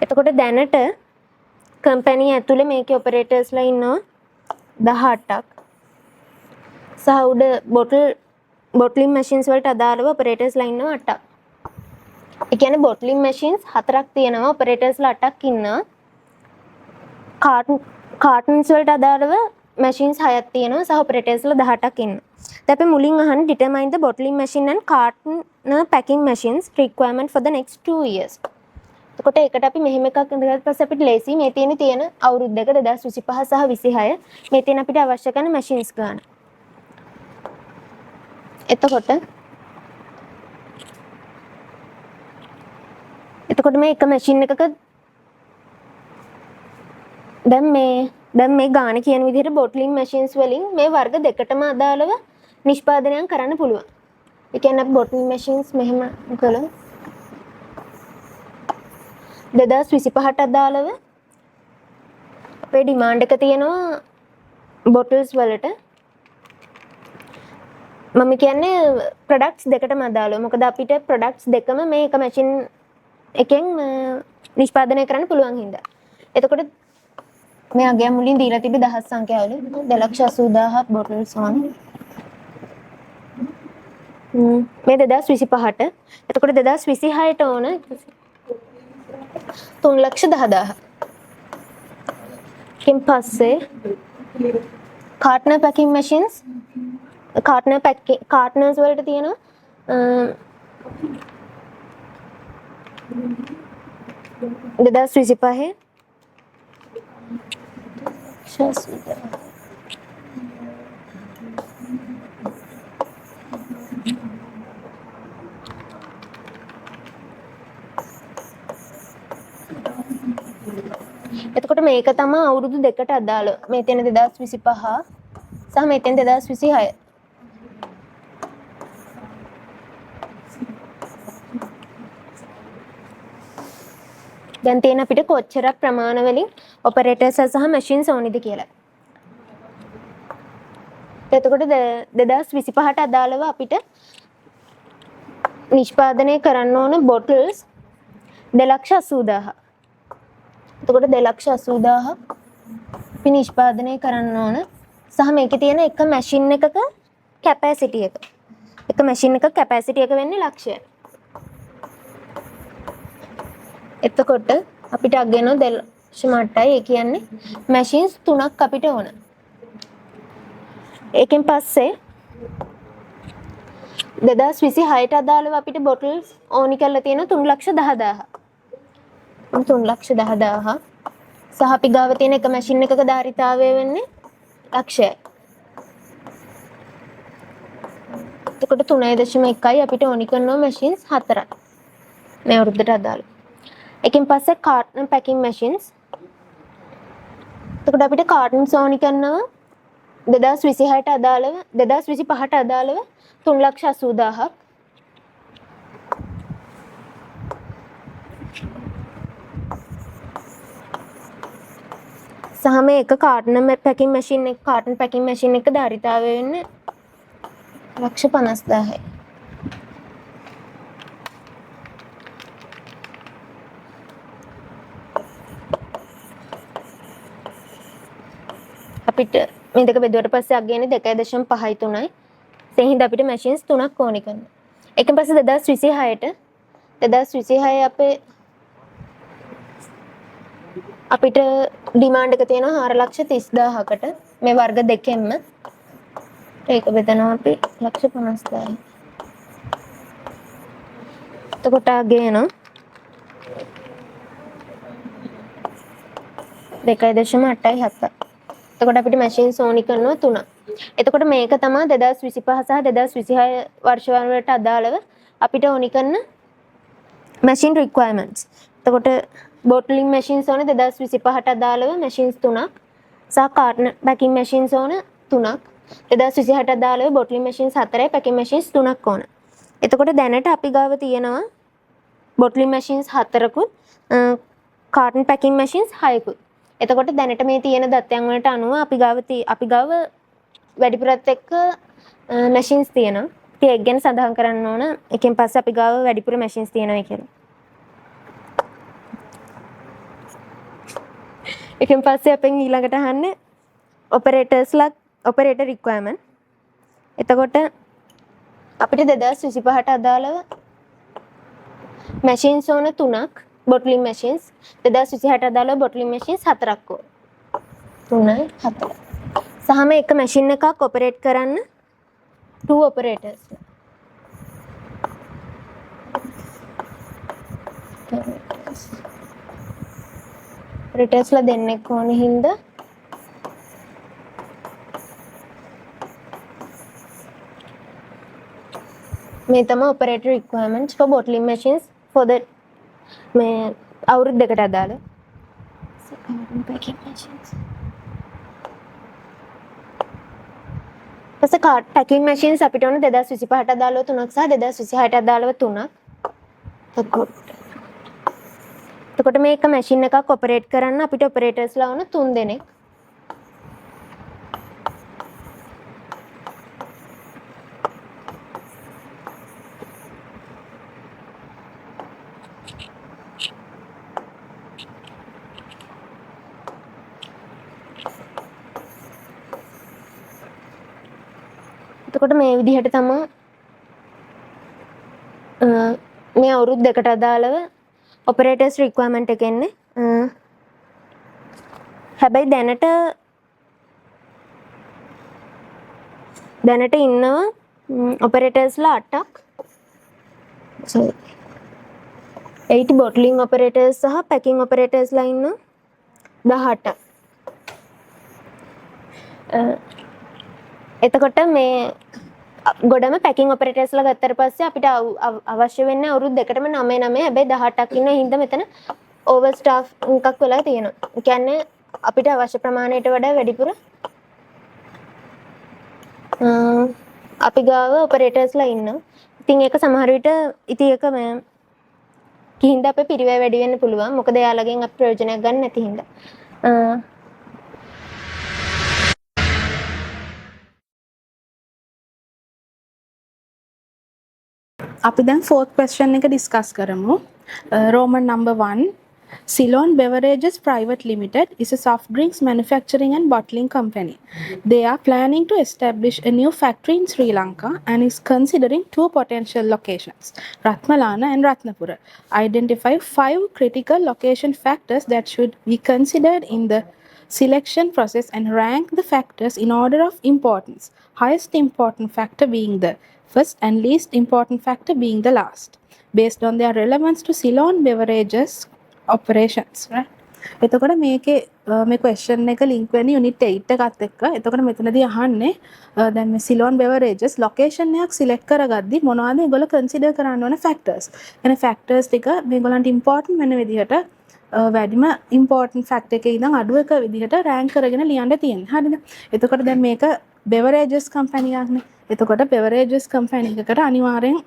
එතකොට දැනට කම්පැනි ඇතුලේ මේකේ ඔපරේටර්ස්ලා ඉන්නවා 18ක්. සහ උඩ bottling machines වලට අදාළව ඔපරේටර්ස්ලා ඉන්නවා 8ක්. ඒ කියන්නේ bottling machines 4ක් තියෙනවා, ඔපරේටර්ස්ලා 8ක් ඉන්නවා. cartons වලට අදාළව machines 6ක් තියෙනවා සහ ඔපරේටර්ස්ලා 18ක් ඉන්නවා. දැන් අපි මුලින් අහන්නේ determine the bottling machine and carton packing machines requirement for the next 2 years. එතකොට ඒකට අපි මෙහෙම එකක් ඉඳගත්ත පස්සේ අපිට ලේසි මේ තියෙන අවුරුදු දෙක 2025 සහ 26 මේ තියෙන අපිට අවශ්‍ය කරන machines ගන්න. එතකොට මේ එක machine එකක දැන් මේ ගාන කියන විදිහට bottling machines වලින් මේ වර්ග දෙකටම අදාළව නිෂ්පාදනයක් කරන්න පුළුවන්. ඒ කියන්නේ අපි bottling machines මෙහෙම කළා 2025ට අදාළව අපේ ඩිමාන්ඩ් එක තියෙනවා bottles වලට. මම කියන්නේ products දෙකටම අදාළව. මොකද අපිට products දෙකම මේ එක machine එකෙන් නිෂ්පාදනය කරන්න පුළුවන් හින්දා. එතකොට මේ අගය මුලින් දීලා තිබි දහස් සංඛ්‍යාවල 2,80,000 bottles ඕන. මේ 2025ට. එතකොට 2026ට ඕන 3,10,000. කින් පස්සේ carton packing machines cartons වලට තියෙනවා 2025 එතකොට මේක තමයි අවුරුදු දෙකට අදාළ. මේ තියෙන 2025 සහ මේ තියෙන 2026. දැන් තියෙන අපිට කොච්චර ප්‍රමාණ වලින් ඔපරේටර්ස් සහ මැෂින්ස් ඕනිද කියලා. එතකොට 2025ට අදාළව අපිට නිෂ්පාදනය කරන්න ඕන bottles 2,80,000. එතකොට 2,80,000 අපි නිෂ්පාදනය කරන්න ඕන. සහ මේකේ තියෙන එක මැෂින් එකක කැපැසිටි එක. එක මැෂින් එකක කැපැසිටි එක වෙන්නේ ලක්ෂය. එතකොට අපිට අගයන 2.8යි. ඒ කියන්නේ මැෂින්ස් 3ක් අපිට ඕන. ඒකෙන් පස්සේ 2026ට අදාළව අපිට bottles ඕනි කරලා තියෙන 3,10,000. 3,10,000 සහ අපි ගාව තියෙන එක මැෂින් එකක ධාරිතාවය වෙන්නේ ලක්ෂයයි. එතකොට 3.1යි අපිට ඕනි කරනවා මැෂින්ස් 4ක් මේ අවුරුද්දට අදාළව. එකෙන් පස්සේ carton packing machines. එතකොට අපිට cartons ඕනි කරනවා 2026ට අදාළව 2025ට අදාළව 3,80,000ක්. සහ මේ එක carton packing machine එක ධාරිතාවය වෙන්නේ 1,50,000යි. අපිට මේ දෙක බෙදුවට පස්සේ අගයන්නේ 2.5යි 3යි. ඒ හින්දා අපිට machines 3ක් ඕනි කරනවා. ඒකෙන් පස්සේ 2026 අපිට ඩිමාන්ඩ් එක තියෙනවා 4,30,000කට මේ වර්ග දෙකෙන්ම. ඒක බෙදනවා අපි 1,50,000යි. එතකොට ගේන 2.8.7. එතකොට අපිට මැෂින්ස් ඕනි කරනවා 3. එතකොට මේක තමයි 2025 සහ 2026 වර්ෂ වලට අදාළව අපිට ඕනි කරන machine requirements. එතකොට bottling machines ඕන 2025ට අදාළව machines 3ක් සහ carton packing machines ඕන 3ක්. 2026ට අදාළව bottling machines 4යි packing machines 3ක් ඕන. එතකොට දැනට අපි ගාව තියෙනවා bottling machines 4කුත් carton packing machines 6කුත්. එතකොට දැනට මේ තියෙන දත්තයන් වලට අනුව අපි ගාව වැඩිපුරත් එක්ක machines තියෙනවා. ඉතින් ඒක ගැන සඳහන් කරන්න ඕන. එකෙන් පස්සේ අපි ගාව වැඩිපුර machines තියෙනවා කියලා. එකෙන් පස්සේ අපෙන් ඊළඟට අහන්නේ operator requirement. එතකොට අපිට 2025ට අදාළව machines ඕන 3ක් bottling machines 2026ට අදාළව bottling machines 4ක් ඕන. 3යි 4යි. සහම එක machine එකක් operate කරන්න 2 operators. operators ලා දෙන්නෙක් ඕන හින්දා මේ තමයි operator requirements for bottling machines for the මේ අවුරුදු දෙකට අදාළ packing machines. ඊපස්සේ packing machines අපිට ඕන 2025ට අදාළව 3ක් සහ 2026ට අදාළව 3ක්. එතකොට මේක machine එකක් operate කරන්න අපිට operators ලා ඕන 3 දෙනෙක්. එතකොට මේ විදිහට තමයි මේ අවුරුදු දෙකට අදාළව operators requirement එක එන්නේ. හැබැයි දැනට ඉන්නවා operators ලා 8ක්. 8 bottling operators සහ packing operators ලා ඉන්නවා 18ක්. එතකොට මේ ගොඩම packing operators ලා ගත්තට පස්සේ අපිට අවශ්‍ය වෙන්නේ අවුරුදු දෙකටම 9 හැබැයි 18ක් ඉන්න හින්දා මෙතන over staff එකක් වෙලා තියෙනවා. ඒ කියන්නේ අපිට අවශ්‍ය ප්‍රමාණයට වඩා වැඩිපුර අපි ගාව operators ලා ඉන්නවා. ඉතින් ඒක සමහර විට ඒක කිහින්ද අපේ පිරිවැය වැඩි වෙන්න පුළුවන්. මොකද එයාලගෙන් අපි ප්‍රයෝජනයක් ගන්න නැති හින්දා. අපි දැන් fourth question එක discuss කරමු. Roman number 1. Ceylon Beverages Private Limited is a soft drinks manufacturing and bottling company. They are planning to establish a new factory in Sri Lanka and is considering 2 potential locations, Ratmalana and Ratnapura. Identify 5 critical location factors that should be considered in the selection process and rank the factors in order of importance. Highest important factor being the first and least important factor being the last, based on their relevance to Ceylon Beverages operations, right? එතකොට මේ question එක link වෙන්නේ unit 8 එකත් එක්ක. එතකොට මෙතනදී අහන්නේ දැන් මේ Ceylon Beverages location එකක් select කරගද්දි මොනවද ඒගොල්ලෝ consider කරන්න ඕන factors. එනේ factors ටික මේගොල්ලන්ට important වෙන විදිහට වැඩිම important factor එකේ ඉඳන් අඩු එක විදිහට rank කරගෙන ලියන්න තියෙනවා. හරිද? එතකොට දැන් මේක beverages company එකක්නේ. එතකොට beverages company එකකට අනිවාර්යෙන්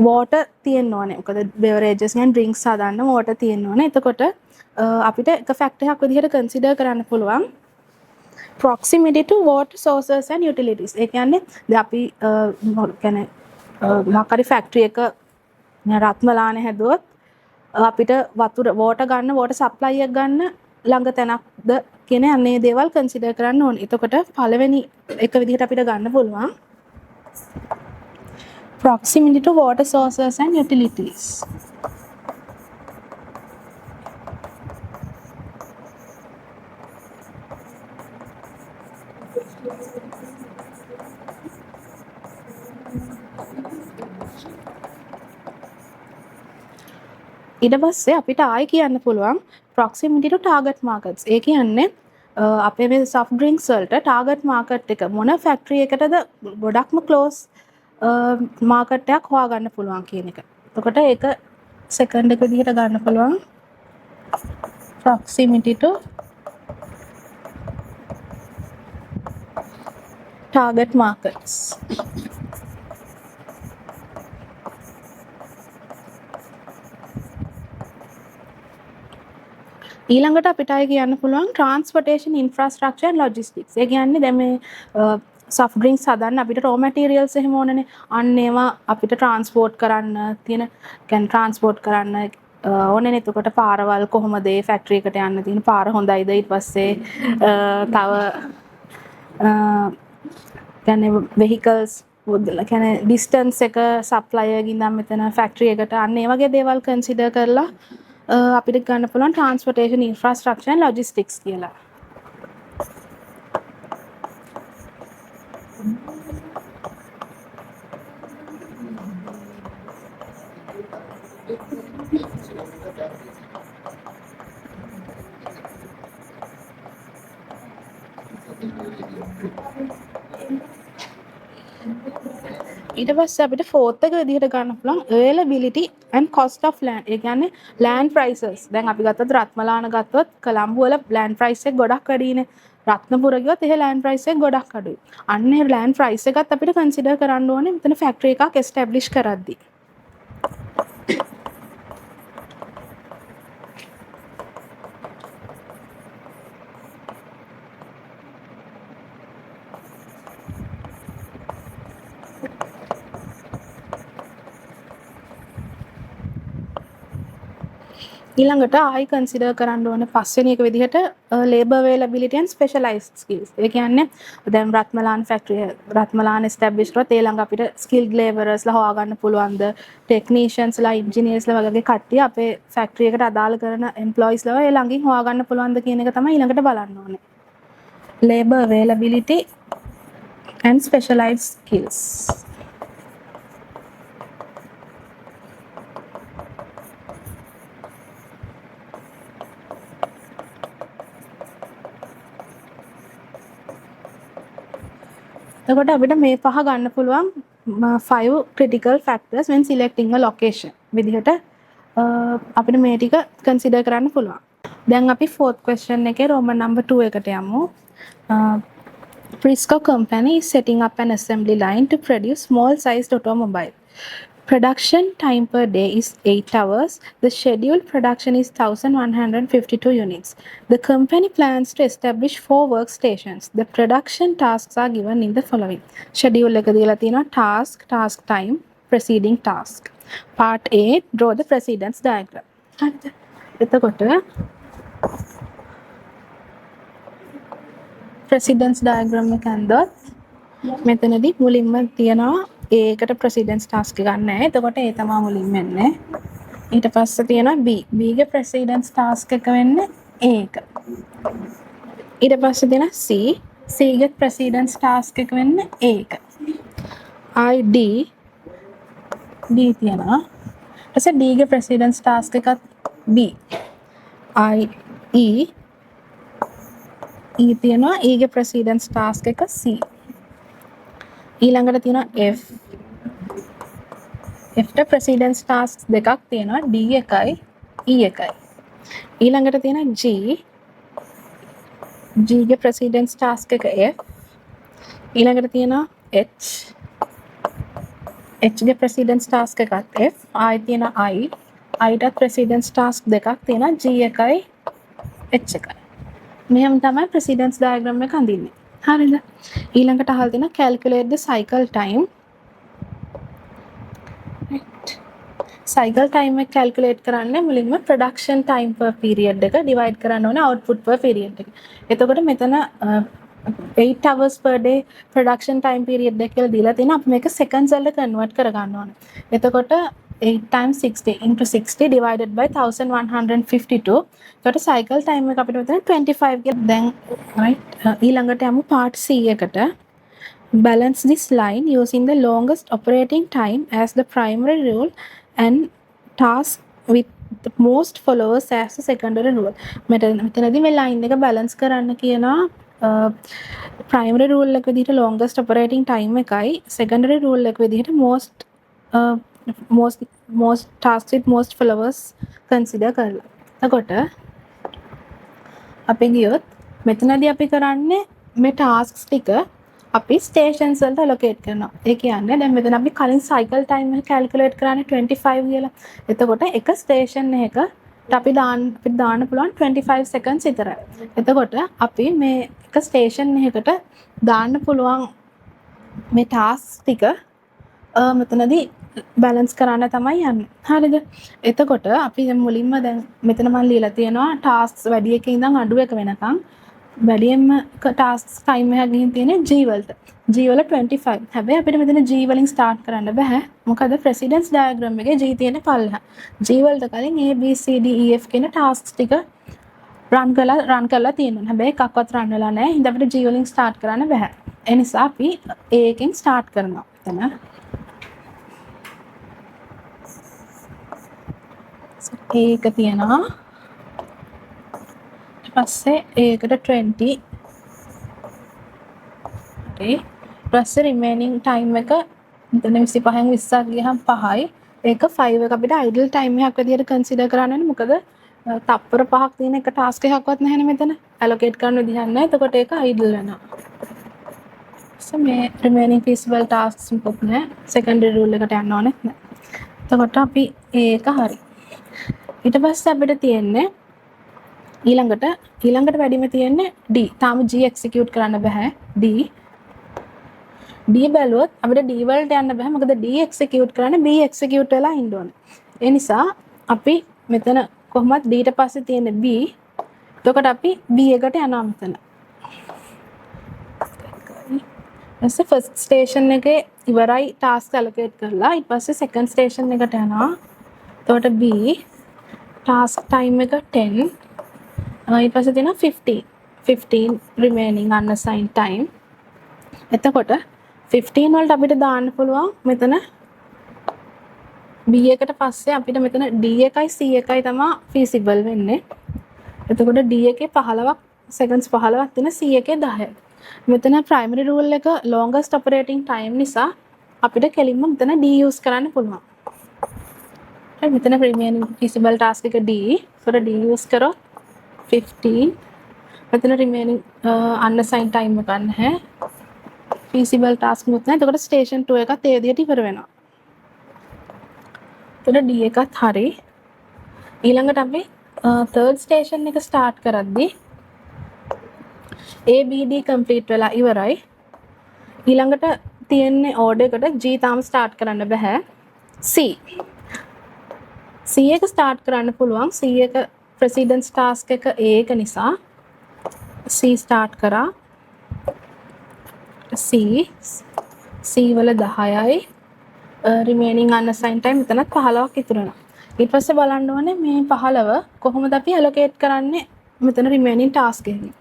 water තියෙන්න ඕනේ. මොකද beverages and drinks හදන්න water තියෙන්න ඕනේ. එතකොට අපිට එක factor එකක් විදිහට consider කරන්න පුළුවන් proximity to water sources and utilities. ඒ කියන්නේ දැන් අපි කියන්නේ මොකක් හරි factory එක රත්මලානේ හැදුවොත් අපිට water ගන්න water supply එක ගන්න ළඟ තැනක්ද කියන අනේ දේවල් කන්සිඩර් කරන්න ඕනේ. එතකොට පළවෙනි එක විදිහට අපිට ගන්න පුළුවන් proximity to water sources and utilities. ඊට පස්සේ අපිට ආයි කියන්න පුළුවන් proximity to target markets. ඒ කියන්නේ අපේ මේ soft drinks වලට target market එක මොන factory එකටද ගොඩක්ම close market එකක් හොයාගන්න පුළුවන් කියන එක. එතකොට ඒක second එක විදිහට ගන්න පුළුවන් proximity to target markets. ඊළඟට අපිට අය කියන්න පුළුවන් transportation infrastructure and logistics. ඒ කියන්නේ දැන් මේ soft drinks හදන්න අපිට raw materials එහෙම ඕනනේ. අන්න ඒවා අපිට transport කරන්න තියෙන කියන්නේ transport කරන්න ඕනනේ. එතකොට පාරවල් කොහොමද ඒ factory එකට යන්න තියෙන පාර හොඳයිද ඊට පස්සේ තව කියන්නේ vehicles කියන්නේ distance එක supplier ගින්දම් මෙතන factory එකට අන්න ඒ වගේ දේවල් consider කරලා අපිට ගන්න පුළුවන් transportation infrastructure and logistics කියලා. ඊට පස්සේ අපිට fourth එක විදිහට ගන්න පුළුවන් availability and cost of land. ඒ කියන්නේ land prices. දැන් අපි ගත්තොත් රත්මලාන ගත්තොත් කොළඹ වල land price එක ගොඩක් වැඩිනේ. රත්නපුර ගියොත් එහෙ land price එක ගොඩක් අඩුයි. අන්න ඒ land price එකත් අපිට consider කරන්න ඕනේ මෙතන factory එකක් establish කරද්දී. ඊළඟට ආයි කන්සිඩර් කරන්න ඕනේ පස්වෙනි එක විදිහට labor availability and specialized skills. ඒ කියන්නේ දැන් රත්මලාන factory රත්මලාන establish කරොත් ඒ ළඟ අපිට skilled laborers ලා හොයාගන්න පුළුවන්ද technicians ලා engineers ලා වගේ කට්ටිය අපේ factory එකට අදාළ කරන employees ලා ඒ ළඟින් හොයාගන්න පුළුවන්ද කියන එක තමයි ඊළඟට බලන්න ඕනේ. labor availability and specialized skills. එතකොට අපිට මේ පහ ගන්න පුළුවන් 5 critical factors when selecting a location විදිහට අපිට මේ ටික consider කරන්න පුළුවන්. දැන් අපි fourth question එකේ Roman number 2 එකට යමු. Prisco company is setting up an assembly line to produce small sized automobile. Production time per day is 8 hours. The scheduled production is 1,152 units. The company plans to establish 4 workstations. The production tasks are given in the following. Schedule එක දීලා තියෙනවා task, task time, preceding task. Part A, draw the precedence diagram. හරිද? එතකොට precedence diagram එක ඇඳොත් මෙතනදී මුලින්ම තියෙනවා ඒකට ප්‍රෙසිඩන්ස් ටාස්ක් ගන්න නැහැ. එතකොට ඒ තමයි මුලින්ම එන්නේ. ඊට පස්සේ තියෙනවා B. B ගේ ප්‍රෙසිඩන්ස් ටාස්ක් එක වෙන්නේ A එක. ඊට පස්සේ තියෙනවා C. C ගේ ප්‍රෙසිඩන්ස් ටාස්ක් එක වෙන්නේ A එක. I D D තියෙනවා. ඊට පස්සේ D ගේ ප්‍රෙසිඩන්ස් ටාස්ක් එකත් B. I E E තියෙනවා. E ගේ ප්‍රෙසිඩන්ස් ටාස්ක් එක C. ඊළඟට තියෙනවා F. F ට ප්‍රෙසිඩන්ස් ටාස්ක්ස් දෙකක් තියෙනවා D එකයි E එකයි. ඊළඟට තියෙනවා G. G ගේ ප්‍රෙසිඩන්ස් ටාස්ක් එක F. ඊළඟට තියෙනවා H. H ගේ ප්‍රෙසිඩන්ස් ටාස්ක් එකත් F. ආයි තියෙනවා I. I ට ප්‍රෙසිඩන්ස් ටාස්ක් දෙකක් තියෙනවා G එකයි H එකයි. මෙහෙම තමයි ප්‍රෙසිඩන්ස් ඩයග්‍රෑම් එක අඳින්නේ. හරිද? ඊළඟට අහලා තියෙනවා calculate the cycle time. right. cycle time එක calculate කරන්නේ මුලින්ම production time per period එක divide කරන්න ඕනේ output per period එක. එතකොට මෙතන 8 hours per day production time period එක කියලා දීලා තියෙනවා. අපි මේක seconds වලට convert කර ගන්න ඕනේ. එතකොට 8 times 60 into 60 divided by 1152. එතකොට cycle time එක අපිට මෙතන 25 කියලා. දැන් right ඊළඟට යමු part C එකට. Balance this line using the longest operating time as the primary rule and task with the most followers as a secondary rule. මෙතනදී මේ line එක balance කරන්න කියනවා primary rule එක විදිහට longest operating time එකයි secondary rule එක විදිහට most tasks with most followers consider කරලා. එතකොට අපි ගියොත් මෙතනදී අපි කරන්නේ මේ tasks ටික අපි stations වලට allocate කරනවා. ඒ කියන්නේ දැන් මෙතන අපි කලින් cycle time එක calculate කරන්නේ 25 කියලා. එතකොට එක station එකකට අපි දාන්න පුළුවන් 25 seconds විතරයි. එතකොට අපි මේ එක station එකකට දාන්න පුළුවන් මේ tasks ටික මෙතනදී balance කරන්න තමයි යන්නේ. හරිද? එතකොට අපි මුලින්ම දැන් මෙතන මම ලියලා තියෙනවා tasks වැඩි එකකින් ඉඳන් අඩු එක වෙනකන් වැඩියෙන්ම tasks time එක ගිහින් තියෙන්නේ G වලට. G වල 25. හැබැයි අපිට මෙතන G වලින් start කරන්න බෑ. මොකද precedence diagram එකේ G තියෙන්නේ පල්ලෙහා. G වලට කලින් A B C D E F කියන tasks ටික run කරලා තියෙනවා. හැබැයි එකක්වත් run වෙලා නැහැ. ඉතින් අපිට G වලින් start කරන්න බෑ. ඒ නිසා අපි A එකෙන් start කරනවා. එතන ඒක තියෙනවා. පස්සේ ඒකට 20 හරි පස්සේ remaining time එක මෙතන 25න් 20ක් ගියහම 5යි ඒක 5 එක අපිට idle time එකක් විදියට consider කරන්න ඕනේ මොකද තප්පර 5ක් තියෙන එක task එකක්වත් නැහැනේ මෙතන allocate කරන්න විදිහක් නැහැ එතකොට ඒක idle වෙනවා so මේ remaining feasible tasks මොකක්ද නැහැ secondary rule එකට යන්න ඕනේ නැහැ එතකොට අපි ඒක හරි ඊට පස්සේ අපිට තියෙන්නේ ඊළඟට වැඩිම තියෙන්නේ D. තාම G execute කරන්න බෑ. D බැලුවොත් අපිට D වලට යන්න බෑ. මොකද D execute කරන්නේ B execute වෙලා ඉන්න ඕනේ. ඒ නිසා අපි මෙතන කොහොමද D ට පස්සේ තියෙන්නේ B. එතකොට අපි B එකට යනවා මෙතන. ඊට first station එකේ ඉවරයි task allocate කරලා ඊට පස්සේ second station එකට යනවා. එතකොට B task time එක 10 ඊට පස්සේ තියෙනවා 15 remaining unassigned time එතකොට 15 වලට අපිට දාන්න පුළුවන් මෙතන B එකට පස්සේ අපිට මෙතන D එකයි C එකයි තමයි feasible වෙන්නේ එතකොට D එකේ 15ක් seconds 15ක් තියෙන C එකේ 10යි මෙතන primary rule එක longest operating time නිසා අපිට කෙලින්ම මෙතන D use කරන්න පුළුවන් හරි මෙතන remaining feasible task එක D so D use කරොත් 15 මෙතන remaining unassigned time එකක් නැහැ feasible task මොකක්ද නැහැ එතකොට station 2 එකත් ඒ විදිහට ඉවර වෙනවා එතකොට D එකත් හරි ඊළඟට අපි third station එක start කරද්දී A B D complete වෙලා ඉවරයි ඊළඟට තියෙන්නේ order එකට G තාම start කරන්න බෑ C එක start කරන්න පුළුවන් C එක precedence task එක A එක නිසා C start කරා C වල 10යි remaining unassigned time මෙතනත් 15ක් ඉතුරු වෙනවා ඊට පස්සේ බලන්න ඕනේ මේ 15 කොහොමද අපි allocate කරන්නේ මෙතන remaining task එකකින්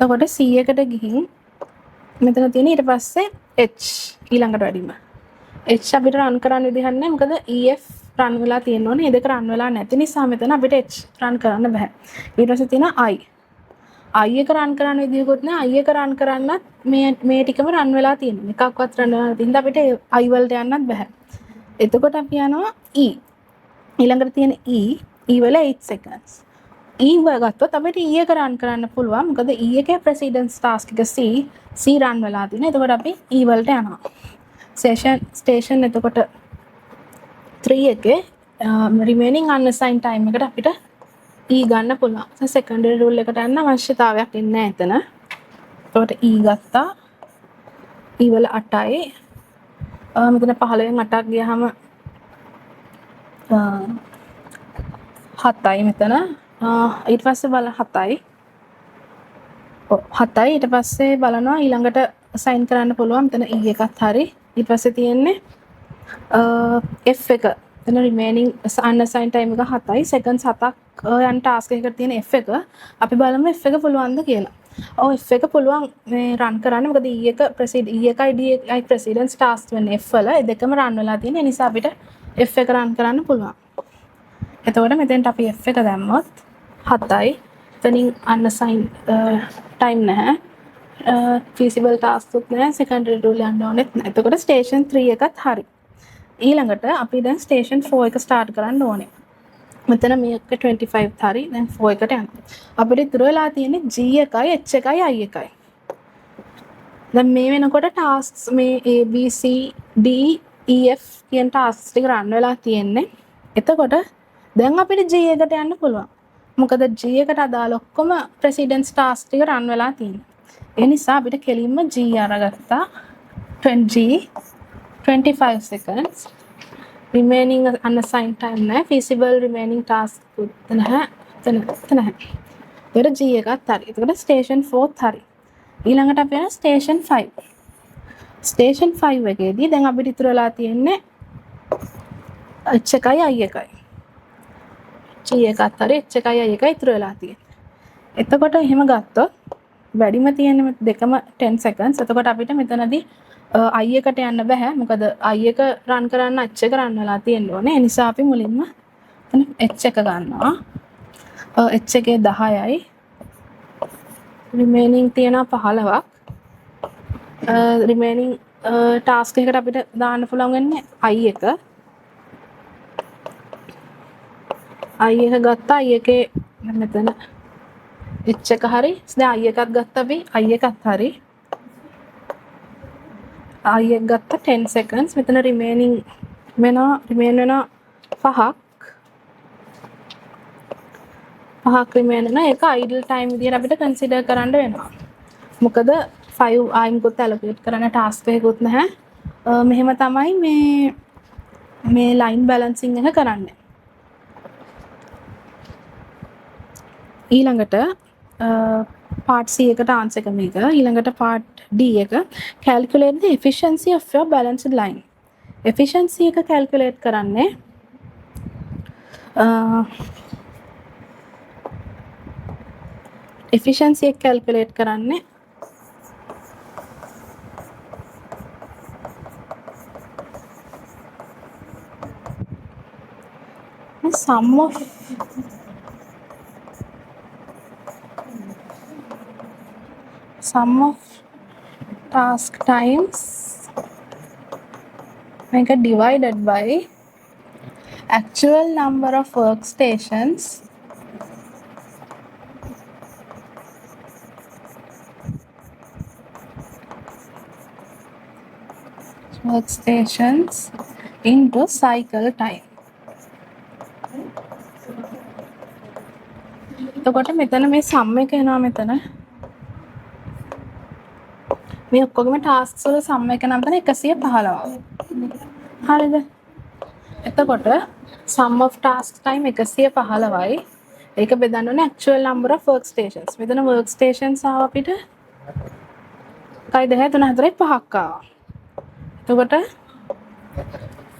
එතකොට C එකට ගිහින් මෙතන තියෙන ඊට පස්සේ H ඊළඟට වැඩිම H අපිට run කරන්න විදිහක් නැහැ මොකද EF run වෙලා තියෙන්න ඕනේ. ඒ දෙක run වෙලා නැති නිසා මෙතන අපිට H run කරන්න බෑ. ඊට පස්සේ තියෙනවා I. I එක run කරන්න විදියකුත් නෑ. I එක run කරන්නත් මේ ටිකම run වෙලා තියෙනවා. එකක්වත් run වෙලා නැති හින්දා අපිට I වලට යන්නත් බෑ. එතකොට අපි යනවා E. ඊළඟට තියෙන E වල 8 seconds. E ගත්තොත් අපිට E එක run කරන්න පුළුවන්. මොකද E එකේ precedence task එක C run වෙලා තියෙනවා. එතකොට අපි E වලට යනවා. station එතකොට 3 එකේ remaining unassigned time එකට අපිට E ගන්න පුළුවන්. secondary rule එකට යන්න අවශ්‍යතාවයක් ඉන්නේ නැහැ එතන. එතකොට E ගත්තා. E වල 8යි. මෙතන 15න් 8ක් ගියාම 7යි මෙතන. ඊට පස්සේ බලන්න 7යි. 7යි ඊට පස්සේ බලනවා ඊළඟට assign කරන්න පුළුවන්. මෙතන E එකත් හරි. ඊට පස්සේ තියෙන්නේ F එක එතන remaining unassigned time එක 7යි seconds 7ක් යන task එකකට තියෙන F එක අපි බලමු F එක පුළුවන්ද කියලා. ඔව් F එක පුළුවන් මේ run කරන්න මොකද E එක E එකයි D එකයි precedence task වෙන්නේ F වල ඒ දෙකම run වෙලා තියෙන නිසා අපිට F එක run කරන්න පුළුවන්. එතකොට මෙතෙන්ට අපි F එක දැම්මොත් 7යි. එතනින් unassign time නැහැ. feasible task උත් නැහැ. secondary rule යන්න ඕනෙත් නැහැ. එතකොට station 3 එකත් හරි. ඊළඟට අපි දැන් station 4 එක start කරන්න ඕනේ. මෙතන මේක 25ත් හරි. දැන් 4 එකට යනවා. අපිට ඉතුරු වෙලා තියෙන්නේ G එකයි H එකයි I එකයි. දැන් මේ වෙනකොට tasks මේ A B C D E F කියන tasks ටික run වෙලා තියෙන්නේ. එතකොට දැන් අපිට G එකට යන්න පුළුවන්. මොකද G එකට අදාළ ඔක්කොම precedence task ටික run වෙලා තියෙනවා. ඒ නිසා අපිට කෙලින්ම G අරගත්තා 25 seconds. remaining unassigned time නැහැ. feasible remaining task උත් නැහැ. එතන නැහැ. ඒතර G එකත් හරි. එතකොට station 4ත් හරි. ඊළඟට අපි යන station 5. station 5 එකේදී දැන් අපිට ඉතුරු වෙලා තියෙන්නේ H එකයි I එකයි. G එකත් හරි H එකයි I එකයි ඉතුරු වෙලා තියෙන්නේ. එතකොට එහෙම ගත්තොත් වැඩිම තියෙන්නේ දෙකම 10 seconds. එතකොට අපිට මෙතනදී I එකට යන්න බෑ. මොකද I එක run කරන්න H එක run වෙලා තියෙන්න ඕනේ. ඒ නිසා අපි මුලින්ම එතන H එක ගන්නවා. H එකේ 10යි. remaining තියෙනවා 15ක්. remaining task එකට අපිට දාන්න පුළුවන් වෙන්නේ I එක. I එක ගත්තා. I එකේ මෙතන H එක හරි. දැන් I එකත් ගත්තා අපි. I එකත් හරි. I එක ගත්තා 10 seconds. මෙතන remain වෙනවා 5ක්. 5ක් remain වෙනවා. ඒක idle time විදියට අපිට consider කරන්න වෙනවා. මොකද 5 ආයිමකුත් allocate කරන්න task එකකුත් නැහැ. මෙහෙම තමයි මේ line balancing එක කරන්නේ. ඊළඟට part C එකට answer එක මේක. ඊළඟට part D එක calculate the efficiency of your balanced line. efficiency එක calculate කරන්නේ efficiency එක calculate කරන්නේ sum of task times make a divided by actual number of workstations into cycle time. එතකොට මෙතන මේ sum එක එනවා මෙතන. මේ ඔක්කොගේම tasks වල sum එක නම් තමයි 115. හරිද? එතකොට sum of task time 115යි. ඒක බෙදන්න ඕනේ actual number of workstations. මෙතන workstations ආව අපිට කයි 10 3 4 5ක් ආවා. එතකොට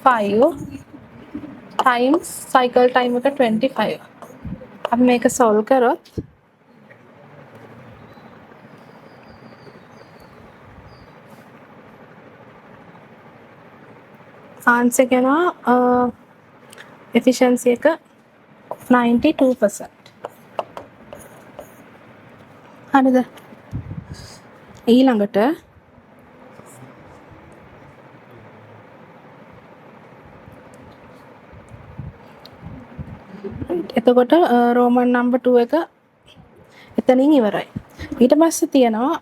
5 times cycle time එක 25. අපි මේක solve කරොත් answer කෙනා efficiency එක 92%. හරිද? ඊළඟට එතකොට Roman number 2 එක එතනින් ඉවරයි. ඊට පස්සේ තියෙනවා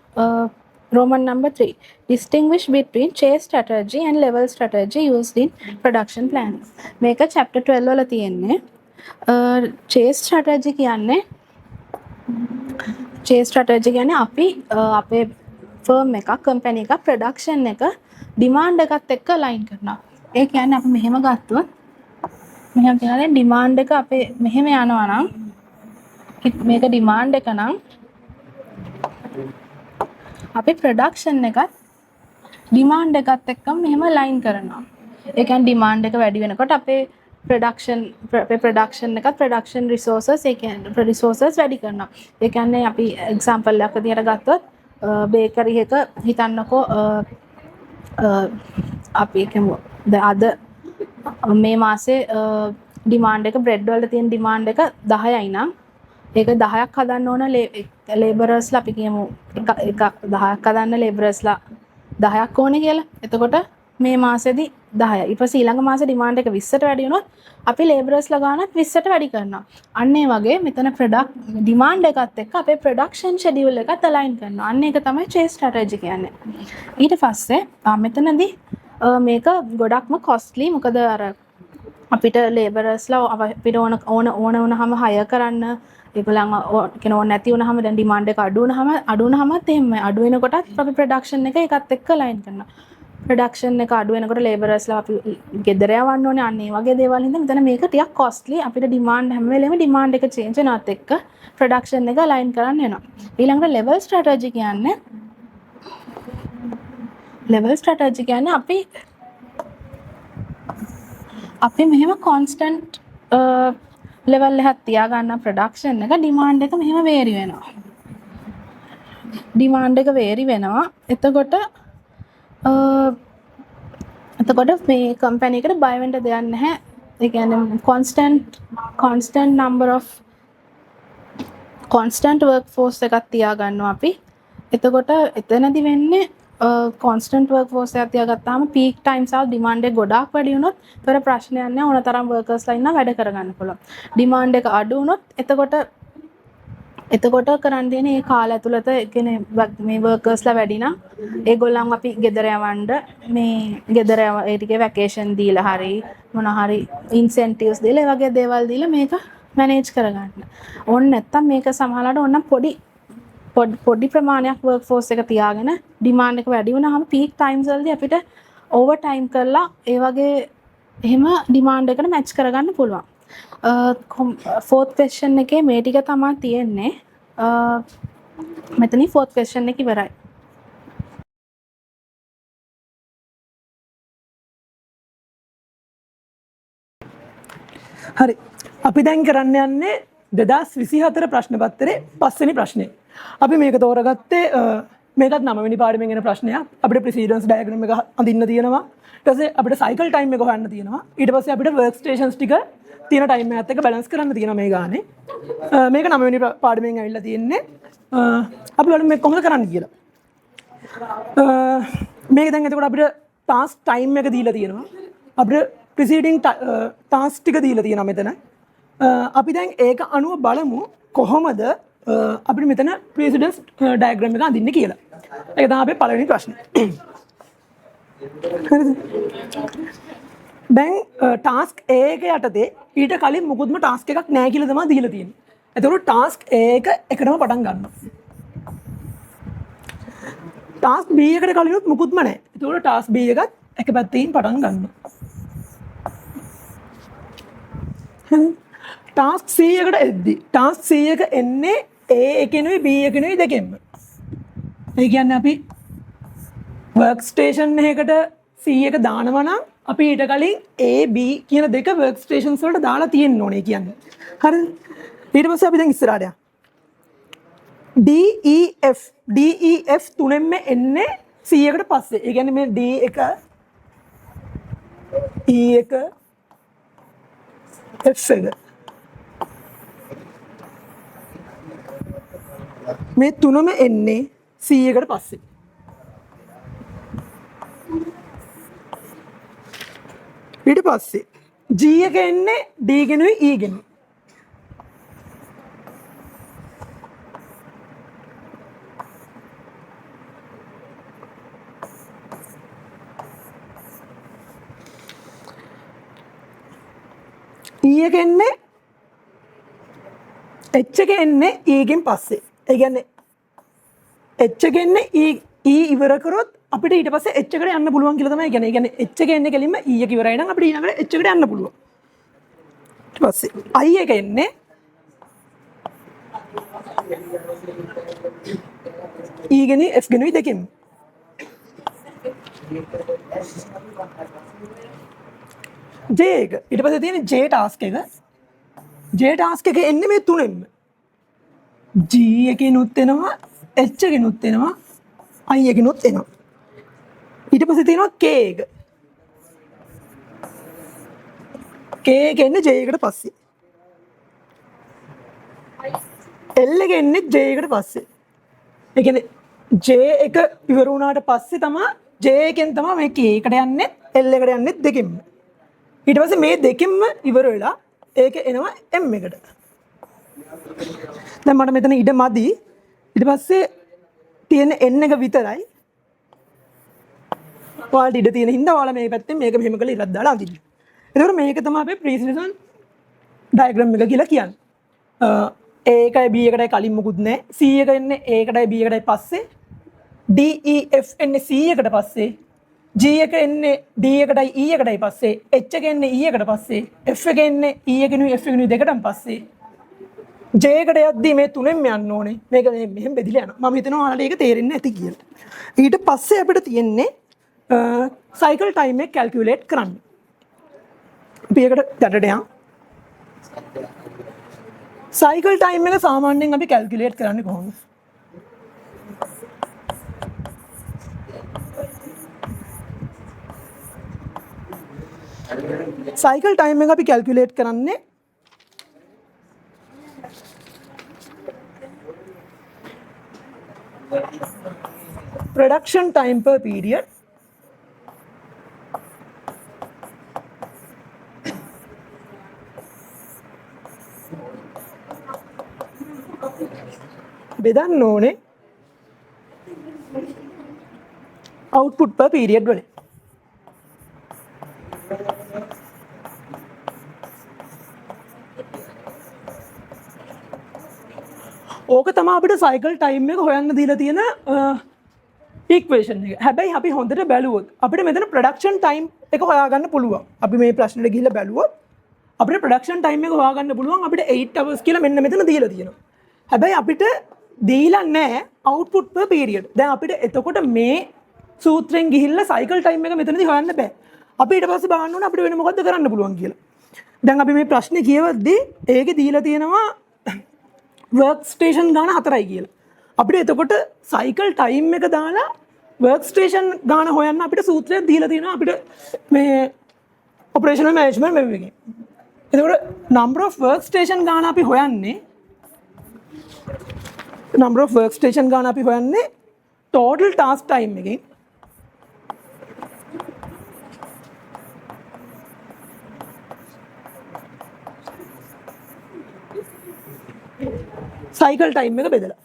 Roman number 3. Distinguish between chase strategy and level strategy used in production planning. මේක chapter 12 වල තියෙන්නේ. chase strategy කියන්නේ අපි අපේ firm එකක් company එකක් production එක demand එකත් එක්ක align කරනවා. ඒ කියන්නේ අපි මෙහෙම ගත්තොත් මෙහෙම තියලා demand එක අපේ මෙහෙම යනවා නම් මේක demand එක නම් අපි production එකත් demand එකත් එක්කම මෙහෙම line කරනවා. ඒ කියන්නේ demand එක වැඩි වෙනකොට අපේ production එකත් production resources ඒ කියන්නේ resources වැඩි කරනවා. ඒ කියන්නේ අපි example එකක් විදිහට ගත්තොත් bakery එක හිතන්නකෝ අපි කියමු අද මේ මාසේ ඩිමාන්ඩ් එක බ්‍රෙඩ් වලට තියෙන ඩිමාන්ඩ් එක 10යි නම් ඒක 10ක් හදන්න ඕන ලේබරර්ස්ලා අපි කියමු එක 10ක් හදන්න ලේබරර්ස්ලා 10ක් ඕනේ කියලා. එතකොට මේ මාසෙදි 10යි. ඊට පස්සේ ඊළඟ මාසේ ඩිමාන්ඩ් එක 20ට වැඩි වුණොත් අපි ලේබරර්ස්ලා ගානත් 20ට වැඩි කරනවා. අන්න ඒ වගේ මෙතන ඩිමාන්ඩ් එකත් එක්ක අපේ ප්‍රොඩක්ෂන් ෂෙඩියුල් එකත් අලයින් කරනවා. අන්න ඒක තමයි චේස් ස්ට්‍රැටජි කියන්නේ. ඊට පස්සේ මෙතනදී මේක ගොඩක්ම කොස්ට්ලි. මොකද අර අපිට ලේබරර්ස්ලා අපිට ඕන වුණාම හයර් කරන්න ඒගොල්ලන් කියන ඕන නැති වුණාම දැන් ඩිමාන්ඩ් එක අඩු වුණාමත් එහෙම අඩු වෙනකොටත් අපි ප්‍රොඩක්ෂන් එක එකත් එක්ක ලයින් කරනවා. ප්‍රොඩක්ෂන් එක අඩු වෙනකොට ලේබරර්ස්ලා අපි ගෙදර යවන්න ඕනේ. අන්න ඒ වගේ දේවල් හින්දා මෙතන මේක ටිකක් කොස්ට්ලි. අපිට ඩිමාන්ඩ් හැම වෙලේම ඩිමාන්ඩ් එක චේන්ජ් වෙනවත් එක්ක ප්‍රොඩක්ෂන් එක ලයින් කරන්න වෙනවා. ඊළඟට ලෙවල් ස්ට්‍රැටජි කියන්නේ අපි මෙහෙම කොන්ස්ටන්ට් ලෙවල් එකක් තියාගන්න ප්‍රොඩක්ෂන් එක ඩිමාන්ඩ් එක මෙහෙම වේරි වෙනවා. එතකොට මේ කම්පැනි එකට බය වෙන්න දෙයක් නැහැ. ඒ කියන්නේ constant work force එකක් තියාගන්නවා අපි. එතකොට එතනදි වෙන්නේ constant work force එකක් තියාගත්තාම peak times ආව demand එක ගොඩාක් වැඩි වුණොත් තොර ප්‍රශ්නයක් නැහැ. ඕන තරම් workersලා ඉන්නා වැඩ කරගන්න පුළුවන්. demand එක අඩු වුණොත් එතකොට කරන් දෙන්නේ මේ කාලය ඇතුළත කියන්නේ මේ workersලා වැඩි නම් ඒගොල්ලන් අපි ගෙදර යවන්න ඒ ටිකේ වැකේෂන් දීලා හරි මොන හරි incentives දීලා ඒ වගේ දේවල් දීලා මේක manage කරගන්න. ඕන නැත්තම් මේක සමහරවිට ඕන පොඩි ප්‍රමාණයක් work force එක තියාගෙන demand එක වැඩි වුණාම peak times වලදී අපිට over time කරලා ඒ වගේ එහෙම demand එකට match කරගන්න පුළුවන්. fourth question එකේ මේ ටික තමයි තියෙන්නේ. මෙතනින් fourth question එක ඉවරයි. හරි. අපි දැන් කරන්න යන්නේ 2024 ප්‍රශ්න පත්‍රයේ 5 වෙනි ප්‍රශ්නේ. අපි මේක තෝරගත්තේ මේකත් 9 වෙනි පාඩමෙන් එන ප්‍රශ්නයක්. අපිට ප්‍රෙසිඩන්ස් ඩයග්‍රෑම් එක අඳින්න තියෙනවා. ඊට පස්සේ අපිට සයිකල් ටයිම් එක හොයන්න තියෙනවා. ඊට පස්සේ අපිට වර්ක් ස්ටේෂන්ස් ටික තියෙන ටයිම් එකත් එක්ක බැලන්ස් කරන්න තියෙනවා මේ ගානේ. මේක 9 වෙනි පාඩමෙන් ඇවිල්ලා තියෙන්නේ. අපි බලමු මේක කොහොමද කරන්න කියලා. මේක දැන් එතකොට අපිට ටාස්ක් ටයිම් එක දීලා තියෙනවා. අපිට ප්‍රෙසිඩින් ටාස්ක් ටික දීලා තියෙනවා මෙතන. අපි දැන් ඒක අනුව බලමු කොහොමද අපිට මෙතන ප්‍රෙසිඩන්ස් ඩයග්‍රෑම් එක අඳින්න කියලා. ඒක තමයි අපේ පළවෙනි ප්‍රශ්නේ. දැන් ටාස්ක් A එක යටතේ ඊට කලින් මුකුත්ම ටාස්ක් එකක් නැහැ කියලා තමයි දීලා තියෙන්නේ. එතකොට ටාස්ක් A එක එකටම පටන් ගන්නවා. ටාස්ක් B එකට කලිනුත් මුකුත්ම නැහැ. එතකොට ටාස්ක් B එකත් එක පැත්තකින් පටන් ගන්නවා. ටාස්ක් C එකට එද්දි ටාස්ක් C එක එන්නේ A එකෙනුයි B එකෙනුයි දෙකෙන්ම. ඒ කියන්නේ අපි වර්ක් ස්ටේෂන් එකකට C එක දානවා නම් අපි ඊට කලින් A B කියන දෙක වර්ක් ස්ටේෂන්ස් වලට දාලා තියෙන්න ඕනේ කියන්නේ. හරිද? ඊට පස්සේ අපි දැන් ඉස්සරහට යමු. D E F තුනෙන්ම එන්නේ C එකට පස්සේ. ඒ කියන්නේ මේ D එක E එක F එක මේ තුනම එන්නේ C එකට පස්සේ. ඊට පස්සේ G එක එන්නේ D ගෙනුයි E ගෙනුයි. E එක එන්නේ H එක එන්නේ E ගෙන් පස්සේ. ඒ කියන්නේ H එක එන්නේ E ඉවර කරොත් අපිට ඊට පස්සේ H එකට යන්න පුළුවන් කියලා තමයි කියන්නේ. ඒ කියන්නේ H එක එන්නේ කෙලින්ම E එක ඉවරයි නම් අපිට ඊළඟට H එකට යන්න පුළුවන්. ඊට පස්සේ I එක එන්නේ E ගෙනි F ගෙනුයි දෙකෙන්. J එක ඊට පස්සේ තියෙන J ටාස්ක් එක. J ටාස්ක් එක එන්නේ මේ තුනෙන්ම. G එකෙනුත් එනවා H එකෙනුත් එනවා I එකෙනුත් එනවා. ඊට පස්සේ තියෙනවා K එක. K එක එන්නේ J එකට පස්සේ. L එක එන්නේ J එකට පස්සේ. ඒ කියන්නේ J එක ඉවර වුණාට පස්සේ තමයි J එකෙන් තමයි මේ K එකට යන්නේ L එකට යන්නේ දෙකෙන්ම. ඊට පස්සේ මේ දෙකෙන්ම ඉවර වෙලා ඒක එනවා M එකට. දැන් මට මෙතන ඉඩ මදි. ඊට පස්සේ තියෙන N එක විතරයි. ඔයාලට ඉඩ තියෙන හින්දා ඔයාලා මේ පැත්තෙන් මේක මෙහෙම කරලා ඉරක් දාලා අඳින්න. එතකොට මේක තමයි අපේ ප්‍රීසිෂන් ඩයග්‍රෑම් එක කියලා කියන්නේ. A එකයි B එකටයි කලින් මුකුත් නැහැ. C එක එන්නේ A එකටයි B එකටයි පස්සේ. D E F එන්නේ C එකට පස්සේ. G එක එන්නේ D එකටයි E එකටයි පස්සේ. H එක එන්නේ E එකට පස්සේ. F එක එන්නේ E එකනුයි F එකනුයි දෙකටම පස්සේ. J එකට යද්දී මේ තුනෙන්ම යන්න ඕනේ. මේක මෙහෙම බෙදිලා යනවා. මම හිතනවා ඔයාලට ඒක තේරෙන්නේ නැති කියලා. ඊට පස්සේ අපිට තියෙන්නේ cycle time එක calculate කරන්න. අපි ඒකට යටට යමු. cycle time එක සාමාන්‍යයෙන් අපි calculate කරන්නේ කොහොමද? cycle time එක අපි calculate කරන්නේ production time per period බෙදන්න ඕනේ output per period වලින්. ඕක තමයි අපිට cycle time එක හොයන්න දීලා තියෙන equation එක. හැබැයි අපි හොඳට බැලුවොත් අපිට මෙතන production time එක හොයාගන්න පුළුවන්. අපි මේ ප්‍රශ්නෙට ගිහිල්ලා බැලුවොත් අපිට production time එක හොයාගන්න පුළුවන් අපිට 8 hours කියලා මෙන්න මෙතන දීලා තියෙනවා. හැබැයි අපිට දීලා නැහැ output per period. දැන් අපිට එතකොට මේ සූත්‍රයෙන් ගිහිල්ලා cycle time එක මෙතනදී හොයන්න බෑ. අපි ඊට පස්සේ බලන්න ඕනේ අපිට වෙන මොකද්ද කරන්න පුළුවන් කියලා. දැන් අපි මේ ප්‍රශ්නේ කියවද්දී ඒකේ දීලා තියෙනවා work station ගාන 4යි කියලා. අපිට එතකොට cycle time එක දාලා work station ගාන හොයන්න අපිට සූත්‍රයක් දීලා තියෙනවා අපිට මේ operational management මෙව එකේ. එතකොට number of work station ගාන අපි හොයන්නේ number of work station ගාන අපි හොයන්නේ total task time එකෙන් cycle time එක බෙදලා.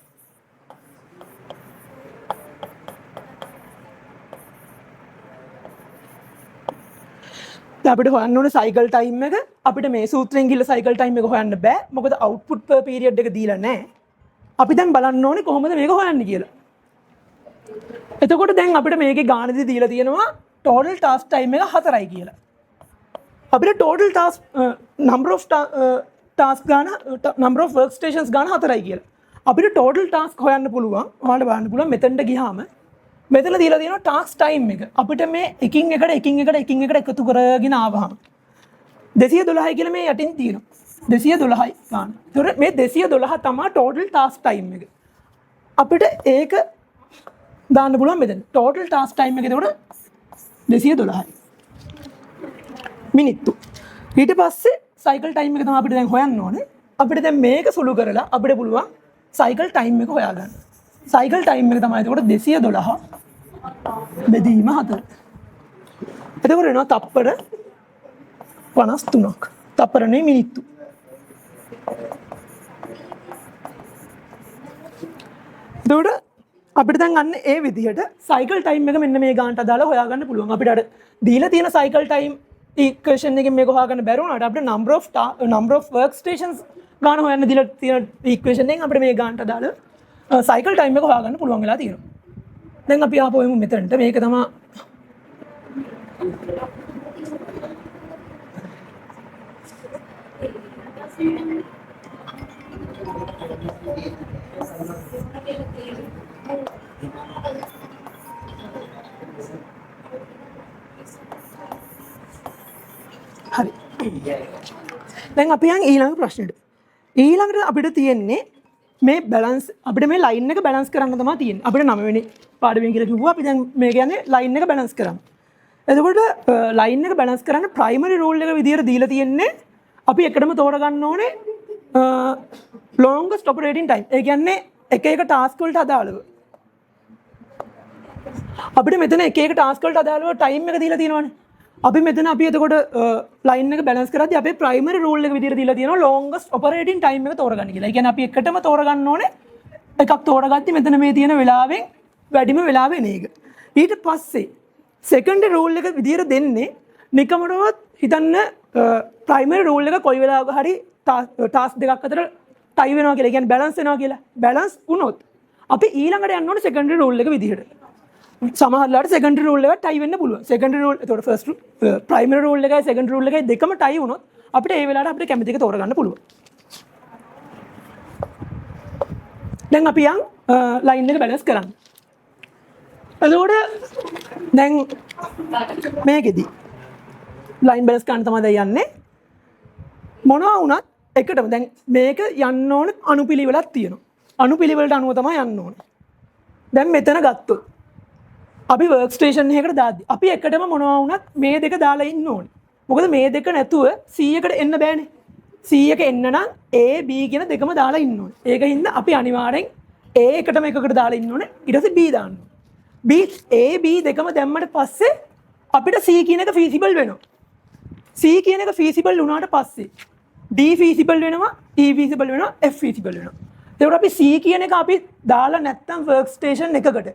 දැන් අපිට හොයන්න ඕනේ cycle time එක. අපිට මේ සූත්‍රයෙන් ගිහලා cycle time එක හොයන්න බෑ. මොකද output per period එක දීලා නැහැ. අපි දැන් බලන්න ඕනේ කොහොමද මේක හොයන්නේ කියලා. එතකොට දැන් අපිට මේකේ ගාණදී දීලා තියෙනවා total task time එක 4යි කියලා. අපිට total task number of task ගාන number of workstations ගාන 4යි කියලා. අපිට total task හොයන්න පුළුවන්. ඔයාලට බලන්න පුළුවන් මෙතනට ගියාම මෙතන දීලා තියෙනවා task time එක. අපිට මේ එකින් එකට එකතු කරගෙන ආවහම 212 කියලා මේ යටින් තියෙනවා. 212යි ගාන. ඒතකොට මේ 212 තමයි total task time එක. අපිට ඒක දාන්න පුළුවන් මෙතන. total task time එක එතකොට 212යි. මිනිත්තු. ඊට පස්සේ cycle time එක තමයි අපිට දැන් හොයන්න ඕනේ. අපිට දැන් මේක සුළු කරලා අපිට පුළුවන් cycle time එක හොයාගන්න. cycle time එක තමයි එතකොට 212 බෙදීම 4. එතකොට එනවා තප්පර 53ක්. තප්පර නෙවෙයි මිනිත්තු. එතකොට අපිට දැන් අන්න ඒ විදිහට cycle time එක මෙන්න මේ ගානට අදාළව හොයාගන්න පුළුවන්. අපිට අර දීලා තියෙන cycle time equation එකෙන් මේක හොයාගන්න බැරි වුණාට අපිට number of workstations ගාන හොයන්න දීලා තියෙන equation එකෙන් අපිට මේ ගානට අදාළව cycle time එක හොයාගන්න පුළුවන් වෙලා තියෙනවා. දැන් අපි ආපහු එමු මෙතනට. මේක තමයි හරි. දැන් අපි යන් ඊළඟ ප්‍රශ්නෙට. ඊළඟට අපිට තියෙන්නේ මේ බැලන්ස් අපිට මේ ලයින් එක බැලන්ස් කරන්න තමයි තියෙන්නේ. අපිට 9 වෙනි පාඩමෙන් කියලා කිව්වා අපි දැන් මේ කියන්නේ ලයින් එක බැලන්ස් කරන්න. එතකොට ලයින් එක බැලන්ස් කරන්න ප්‍රයිමරි රූල් එක විදියට දීලා තියෙන්නේ අපි එකටම තෝරගන්න ඕනේ longest operating time. ඒ කියන්නේ එක එක ටාස්ක් වලට අදාළව. අපිට මෙතන එක එක ටාස්ක් වලට අදාළව ටයිම් එක දීලා තියෙනවානේ. අපි මෙතන අපි එතකොට ලයින් එක බැලන්ස් කරද්දී අපේ ප්‍රයිමරි රූල් එක විදියට දීලා තියෙනවා longest operating time එක තෝරගන්න කියලා. ඒ කියන්නේ අපි එකටම තෝරගන්න ඕනේ එකක් තෝරගත්තී මෙතන මේ තියෙන වෙලාවෙන් වැඩිම වෙලාව වෙන එක. ඊට පස්සේ සෙකන්ඩරි රූල් එක විදියට දෙන්නේ නිකමටවත් හිතන්න ප්‍රයිමරි රූල් එක කොයි වෙලාවක හරි ටාස්ක් දෙකක් අතර ටයි වෙනවා කියලා. කියන්නේ බැලන්ස් වෙනවා කියලා. බැලන්ස් වුණොත් අපි ඊළඟට යන්න ඕනේ සෙකන්ඩරි රූල් එක විදියට. සමහරවිට සෙකන්ඩරි රූල් එක ටයි වෙන්න පුළුවන්. සෙකන්ඩරි රූල් එතකොට ෆස්ට් ප්‍රයිමරි රූල් එකයි සෙකන්ඩරි රූල් එකයි දෙකම ටයි වුණොත් අපිට ඒ වෙලාවට අපිට කැමති එක තෝරගන්න පුළුවන්. දැන් අපි යන් ලයින් එක බැලන්ස් කරන්න. එතකොට දැන් මේකෙදි ලයින් බැලන්ස් කරන්න තමයි දැන් යන්නේ. මොනවා වුණත් එකටම දැන් මේක යන්න ඕන අනුපිළිවෙලක් තියෙනවා. අනුපිළිවෙලට අනුව තමයි යන්න ඕනේ. දැන් මෙතන ගත්තොත් අපි වර්ක් ස්ටේෂන් එකකට දාද්දි අපි එකටම මොනවා වුණත් මේ දෙක දාලා ඉන්න ඕනේ. මොකද මේ දෙක නැතුව 100කට එන්න බෑනේ. 100ක එන්න නම් A B කියන දෙකම දාලා ඉන්න ඕනේ. ඒක හින්දා අපි අනිවාර්යෙන් A එකටම එකකට දාලා ඉන්න ඕනේ. ඊට පස්සේ B දාන්න ඕනේ. B A B දෙකම දැම්මට පස්සේ අපිට C කියන එක feasible වෙනවා. C කියන එක feasible වුණාට පස්සේ D feasible වෙනවා, E feasible වෙනවා, F feasible වෙනවා. ඒකට අපි C කියන එක අපි දාලා නැත්නම් work station එකකට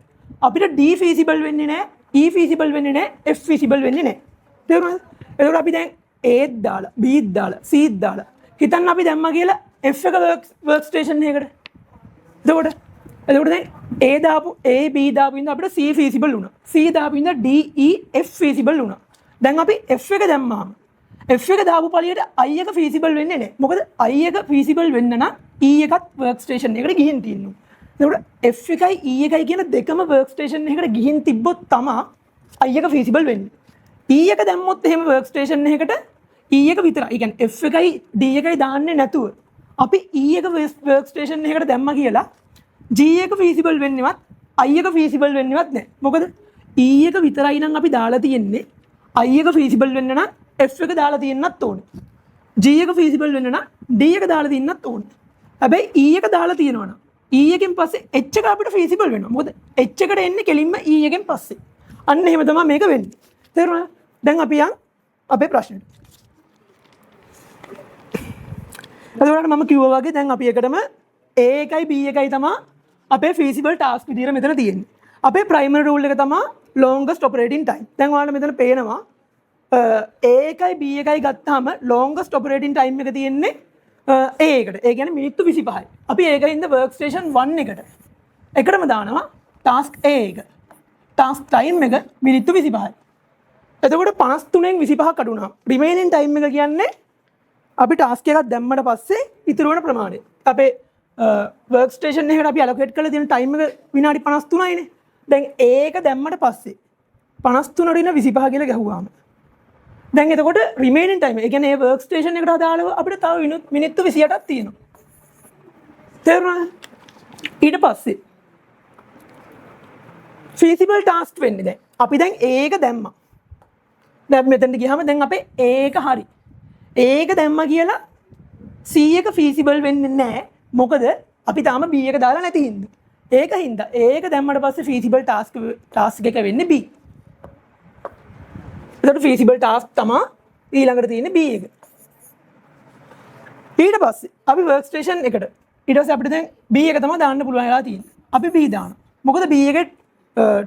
අපිට D feasible වෙන්නේ නැහැ, E feasible වෙන්නේ නැහැ, F feasible වෙන්නේ නැහැ. තේරුණාද? ඒකට අපි දැන් A දාලා, B දාලා, C දාලා හිතන්න අපි දැම්මා කියලා F එක work station එකකට. එතකොට දැන් A දාපු A B දාපු ඉඳන් අපිට C feasible වුණා. C දාපු ඉඳන් D E F feasible වුණා. දැන් අපි F එක දැම්මාම F එක දාපු පළියට I එක feasible වෙන්නේ නැහැ. මොකද I එක feasible වෙන්න නම් E එකත් work station එකට ගිහින් තියෙනවා. එතකොට F එකයි E එකයි කියන දෙකම work station එකට ගිහින් තිබ්බොත් තමයි I එක feasible වෙන්නේ. E එක දැම්මොත් එහෙම work station එකට E එක විතරයි. ඒ කියන්නේ F එකයි D එකයි දාන්නේ නැතුව අපි E එක work station එකට දැම්මා කියලා G එක feasible වෙන්නේවත් I එක feasible වෙන්නේවත් නැහැ. මොකද E එක විතරයි නම් අපි දාලා තියෙන්නේ. I එක feasible වෙන්න නම් F එක දාලා තියෙන්නත් ඕනේ. G එක feasible වෙන්න නම් D එක දාලා තියෙන්නත් ඕනේ. හැබැයි E එක දාලා තියෙනවා නම් E එකෙන් පස්සේ H එක අපිට feasible වෙනවා. මොකද H එකට එන්නේ කෙලින්ම E එකෙන් පස්සේ. අන්න එහෙම තමයි මේක වෙන්නේ. තේරුණාද? දැන් අපි යන් අපේ ප්‍රශ්නෙට. එතකොට මම කිව්වා වගේ දැන් අපි එකටම A එකයි B එකයි තමයි අපේ feasible task විදියට මෙතන තියෙන්නේ. අපේ primary rule එක තමයි longest operating time. දැන් ඔයාලට මෙතන පේනවා A එකයි B එකයි ගත්තාම longest operating time එක තියෙන්නේ A එකට. ඒ කියන්නේ මිනිත්තු 25යි. අපි ඒකින්ද work station 1 එකට එකටම දානවා task A එක. task time එක මිනිත්තු 25යි. එතකොට 53න් 25ක් අඩු වුණා. remaining time එක කියන්නේ අපි task එකක් දැම්මට පස්සේ ඉතුරු වෙන ප්‍රමාණය. අපේ work station එකට අපි allocate කරලා තියෙන time එක විනාඩි 53යිනේ. දැන් A එක දැම්මට පස්සේ 53 රින 25 කියලා ගැහුවාම දැන් එතකොට remaining time ඒ කියන්නේ work station එකට අදාළව අපිට තව මිනිත්තු 28ක් තියෙනවා. තේරුණාද? ඊට පස්සේ feasible task වෙන්නේ දැන් අපි දැන් A එක දැම්මා. දැන් මෙතනට ගියාම දැන් අපේ A එක හරි. A එක දැම්මා කියලා C එක feasible වෙන්නේ නැහැ. මොකද අපි තාම B එක දාලා නැති හින්දා. ඒක හින්දා A එක දැම්මට පස්සේ feasible task එක වෙන්නේ B. එතකොට feasible task තමයි ඊළඟට තියෙන්නේ B එක. ඊට පස්සේ අපි work station එකට ඊට පස්සේ අපිට දැන් B එක තමයි දාන්න පුළුවන් වෙලා තියෙන්නේ. අපි B දානවා. මොකද B එකේ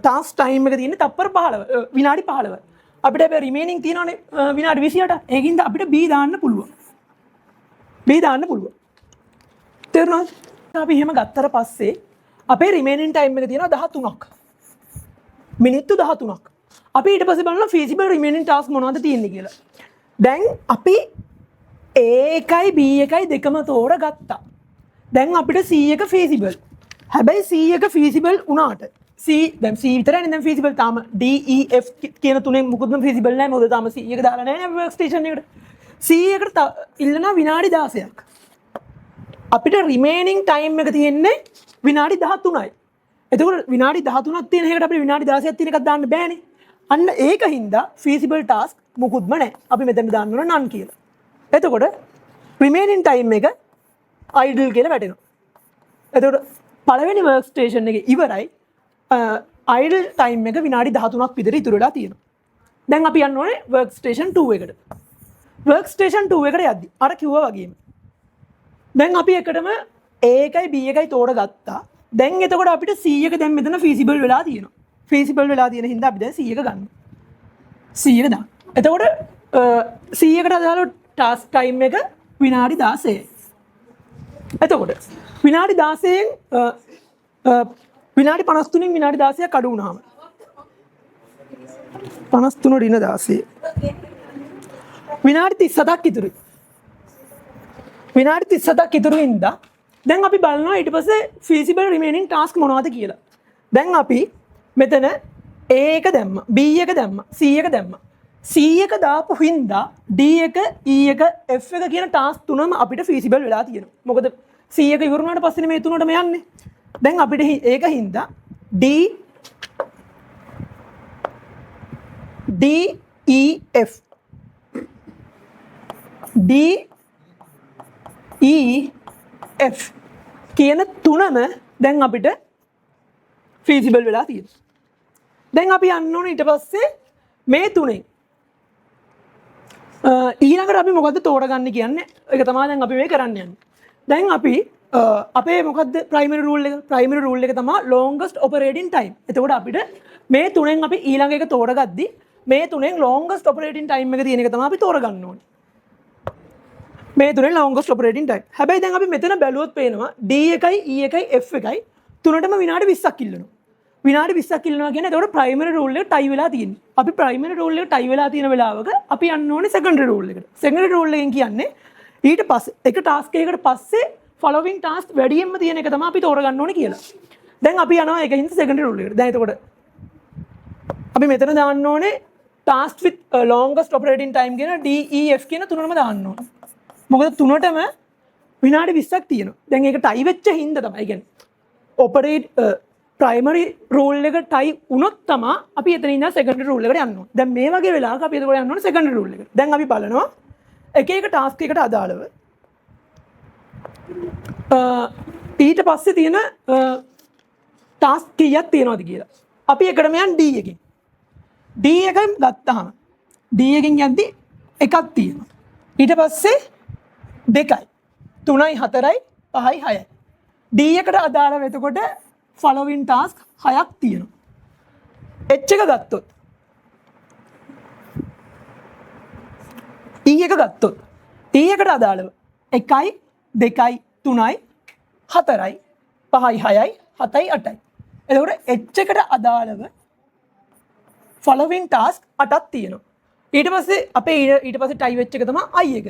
task time එක තියෙන්නේ තප්පර 15 විනාඩි 15. අපිට හැබැයි remaining තියෙනවානේ විනාඩි 28. ඒකින්ද අපිට B දාන්න පුළුවන්. B දාන්න පුළුවන්. තේරුණාද? අපි එහෙම ගත්තට පස්සේ අපේ remaining time එක තියෙනවා 13ක්. මිනිත්තු 13ක්. අපි ඊට පස්සේ බලනවා feasible remaining task මොනවද තියෙන්නේ කියලා. දැන් අපි A එකයි B එකයි දෙකම තෝරගත්තා. දැන් අපිට C එක feasible. හැබැයි C එක feasible වුණාට දැන් C විතරනේ දැන් feasible තාම D E F කියන තුනෙන් මුකුත්ම feasible නැහැ. මොකද තාම C එක දාලා නැහැ work station එකට. C එකට ඉල්ලනවා විනාඩි 16ක්. අපිට remaining time එක තියෙන්නේ විනාඩි 13යි. එතකොට විනාඩි 13ක් තියෙන එකට අපිට විනාඩි 16ක් තියෙන එකක් දාන්න බෑනේ. අන්න ඒක හින්දා feasible task මුකුත්ම නැහැ. අපි මෙතන දාන්න ඕන none කියලා. එතකොට remaining time එක idle කියලා වැටෙනවා. එතකොට පළවෙනි work station එකේ ඉවරයි. idle time එක විනාඩි 13ක් විතර ඉතුරු වෙලා තියෙනවා. දැන් අපි යන්න ඕනේ work station 2 එකට. work station 2 එකට යද්දි අර කිව්වා වගේම දැන් අපි එකටම A එකයි B එකයි තෝරගත්තා. දැන් එතකොට අපිට C එක දැන් මෙතන feasible වෙලා තියෙනවා. feasible වෙලා තියෙන හින්දා අපි දැන් C එක ගන්නවා. C එක දාන්න. එතකොට C එකට අදාළ task time එක විනාඩි 16යි. එතකොට විනාඩි 16න් විනාඩි 53න් විනාඩි 16ක් අඩු වුණාම 53 ඍණ 16 විනාඩි 37ක් ඉතුරුයි. විනාඩි 37ක් ඉතුරු හින්දා දැන් අපි බලනවා ඊට පස්සේ feasible remaining task මොනවද කියලා. දැන් අපි මෙතන A එක දැම්ම, B එක දැම්ම, C එක දැම්ම. C එක දාපු හින්දා D එක, E එක, F එක කියන task තුනම අපිට feasible වෙලා තියෙනවා. මොකද C එක ඉවර වුණාට පස්සේ මේ තුනටම යන්නේ. දැන් අපිට ඒක හින්දා D E F D E F කියන තුනම දැන් අපිට feasible වෙලා තියෙනවා. දැන් අපි යන්න ඕනේ ඊට පස්සේ මේ තුනෙන් ඊළඟට අපි මොකද්ද තෝරගන්නේ කියන්නේ ඒක තමයි දැන් අපි මේ කරන්න යන්නේ. දැන් අපි අපේ මොකද්ද primary rule එක? primary rule එක තමයි longest operating time. එතකොට අපිට මේ තුනෙන් අපි ඊළඟ එක තෝරගද්දි මේ තුනෙන් longest operating time එක තියෙන එක තමයි අපි තෝරගන්න ඕනේ. මේ තුනෙන් longest operating time. හැබැයි දැන් අපි මෙතන බැලුවොත් පේනවා D එකයි E එකයි F එකයි තුනටම විනාඩි 20ක් ඉල්ලනවා. විනාඩි 20ක් ඉල්ලනවා කියන්නේ එතකොට primary rule එක tie වෙලා තියෙන්නේ. අපි primary rule එක tie වෙලා තියෙන වෙලාවක අපි යන්න ඕනේ secondary rule එකට. secondary rule එකෙන් කියන්නේ ඊට පස්සේ එක task එකකට පස්සේ following task වැඩියෙන්ම තියෙන එක තමයි අපි තෝරගන්න ඕනේ කියලා. දැන් අපි යනවා ඒකින්ද secondary rule එකට. දැන් එතකොට අපි මෙතන දාන්න ඕනේ task with longest operating time කියන D E F කියන තුනම දාන්න ඕනේ. මොකද තුනටම විනාඩි 20ක් තියෙනවා. දැන් ඒක tie වෙච්ච හින්දා තමයි. ඒ කියන්නේ operate primary rule එක tie වුණොත් තමයි අපි එතන ඉඳන් secondary rule එකට යන්න ඕනේ. දැන් මේ වගේ වෙලාවක අපි එතකොට යන්න ඕනේ secondary rule එකට. දැන් අපි බලනවා එක එක task එකට අදාළව ඊට පස්සේ තියෙන task කීයක් තියෙනවද කියලා. අපි එකටම යන් D එකකින්. D එකෙන් ගත්තාම D එකකින් යද්දි එකක් තියෙනවා. ඊට පස්සේ දෙකයි 3යි 4යි 5යි 6යි. D එකට අදාළව එතකොට following task 6ක් තියෙනවා. H එක ගත්තොත් E එක ගත්තොත් E එකට අදාළව 1යි 2යි 3යි 4යි 5යි 6යි 7යි 8යි. එතකොට H එකට අදාළව following task 8ක් තියෙනවා. ඊට පස්සේ අපේ ඊට පස්සේ tie වෙච්ච එක තමයි I එක.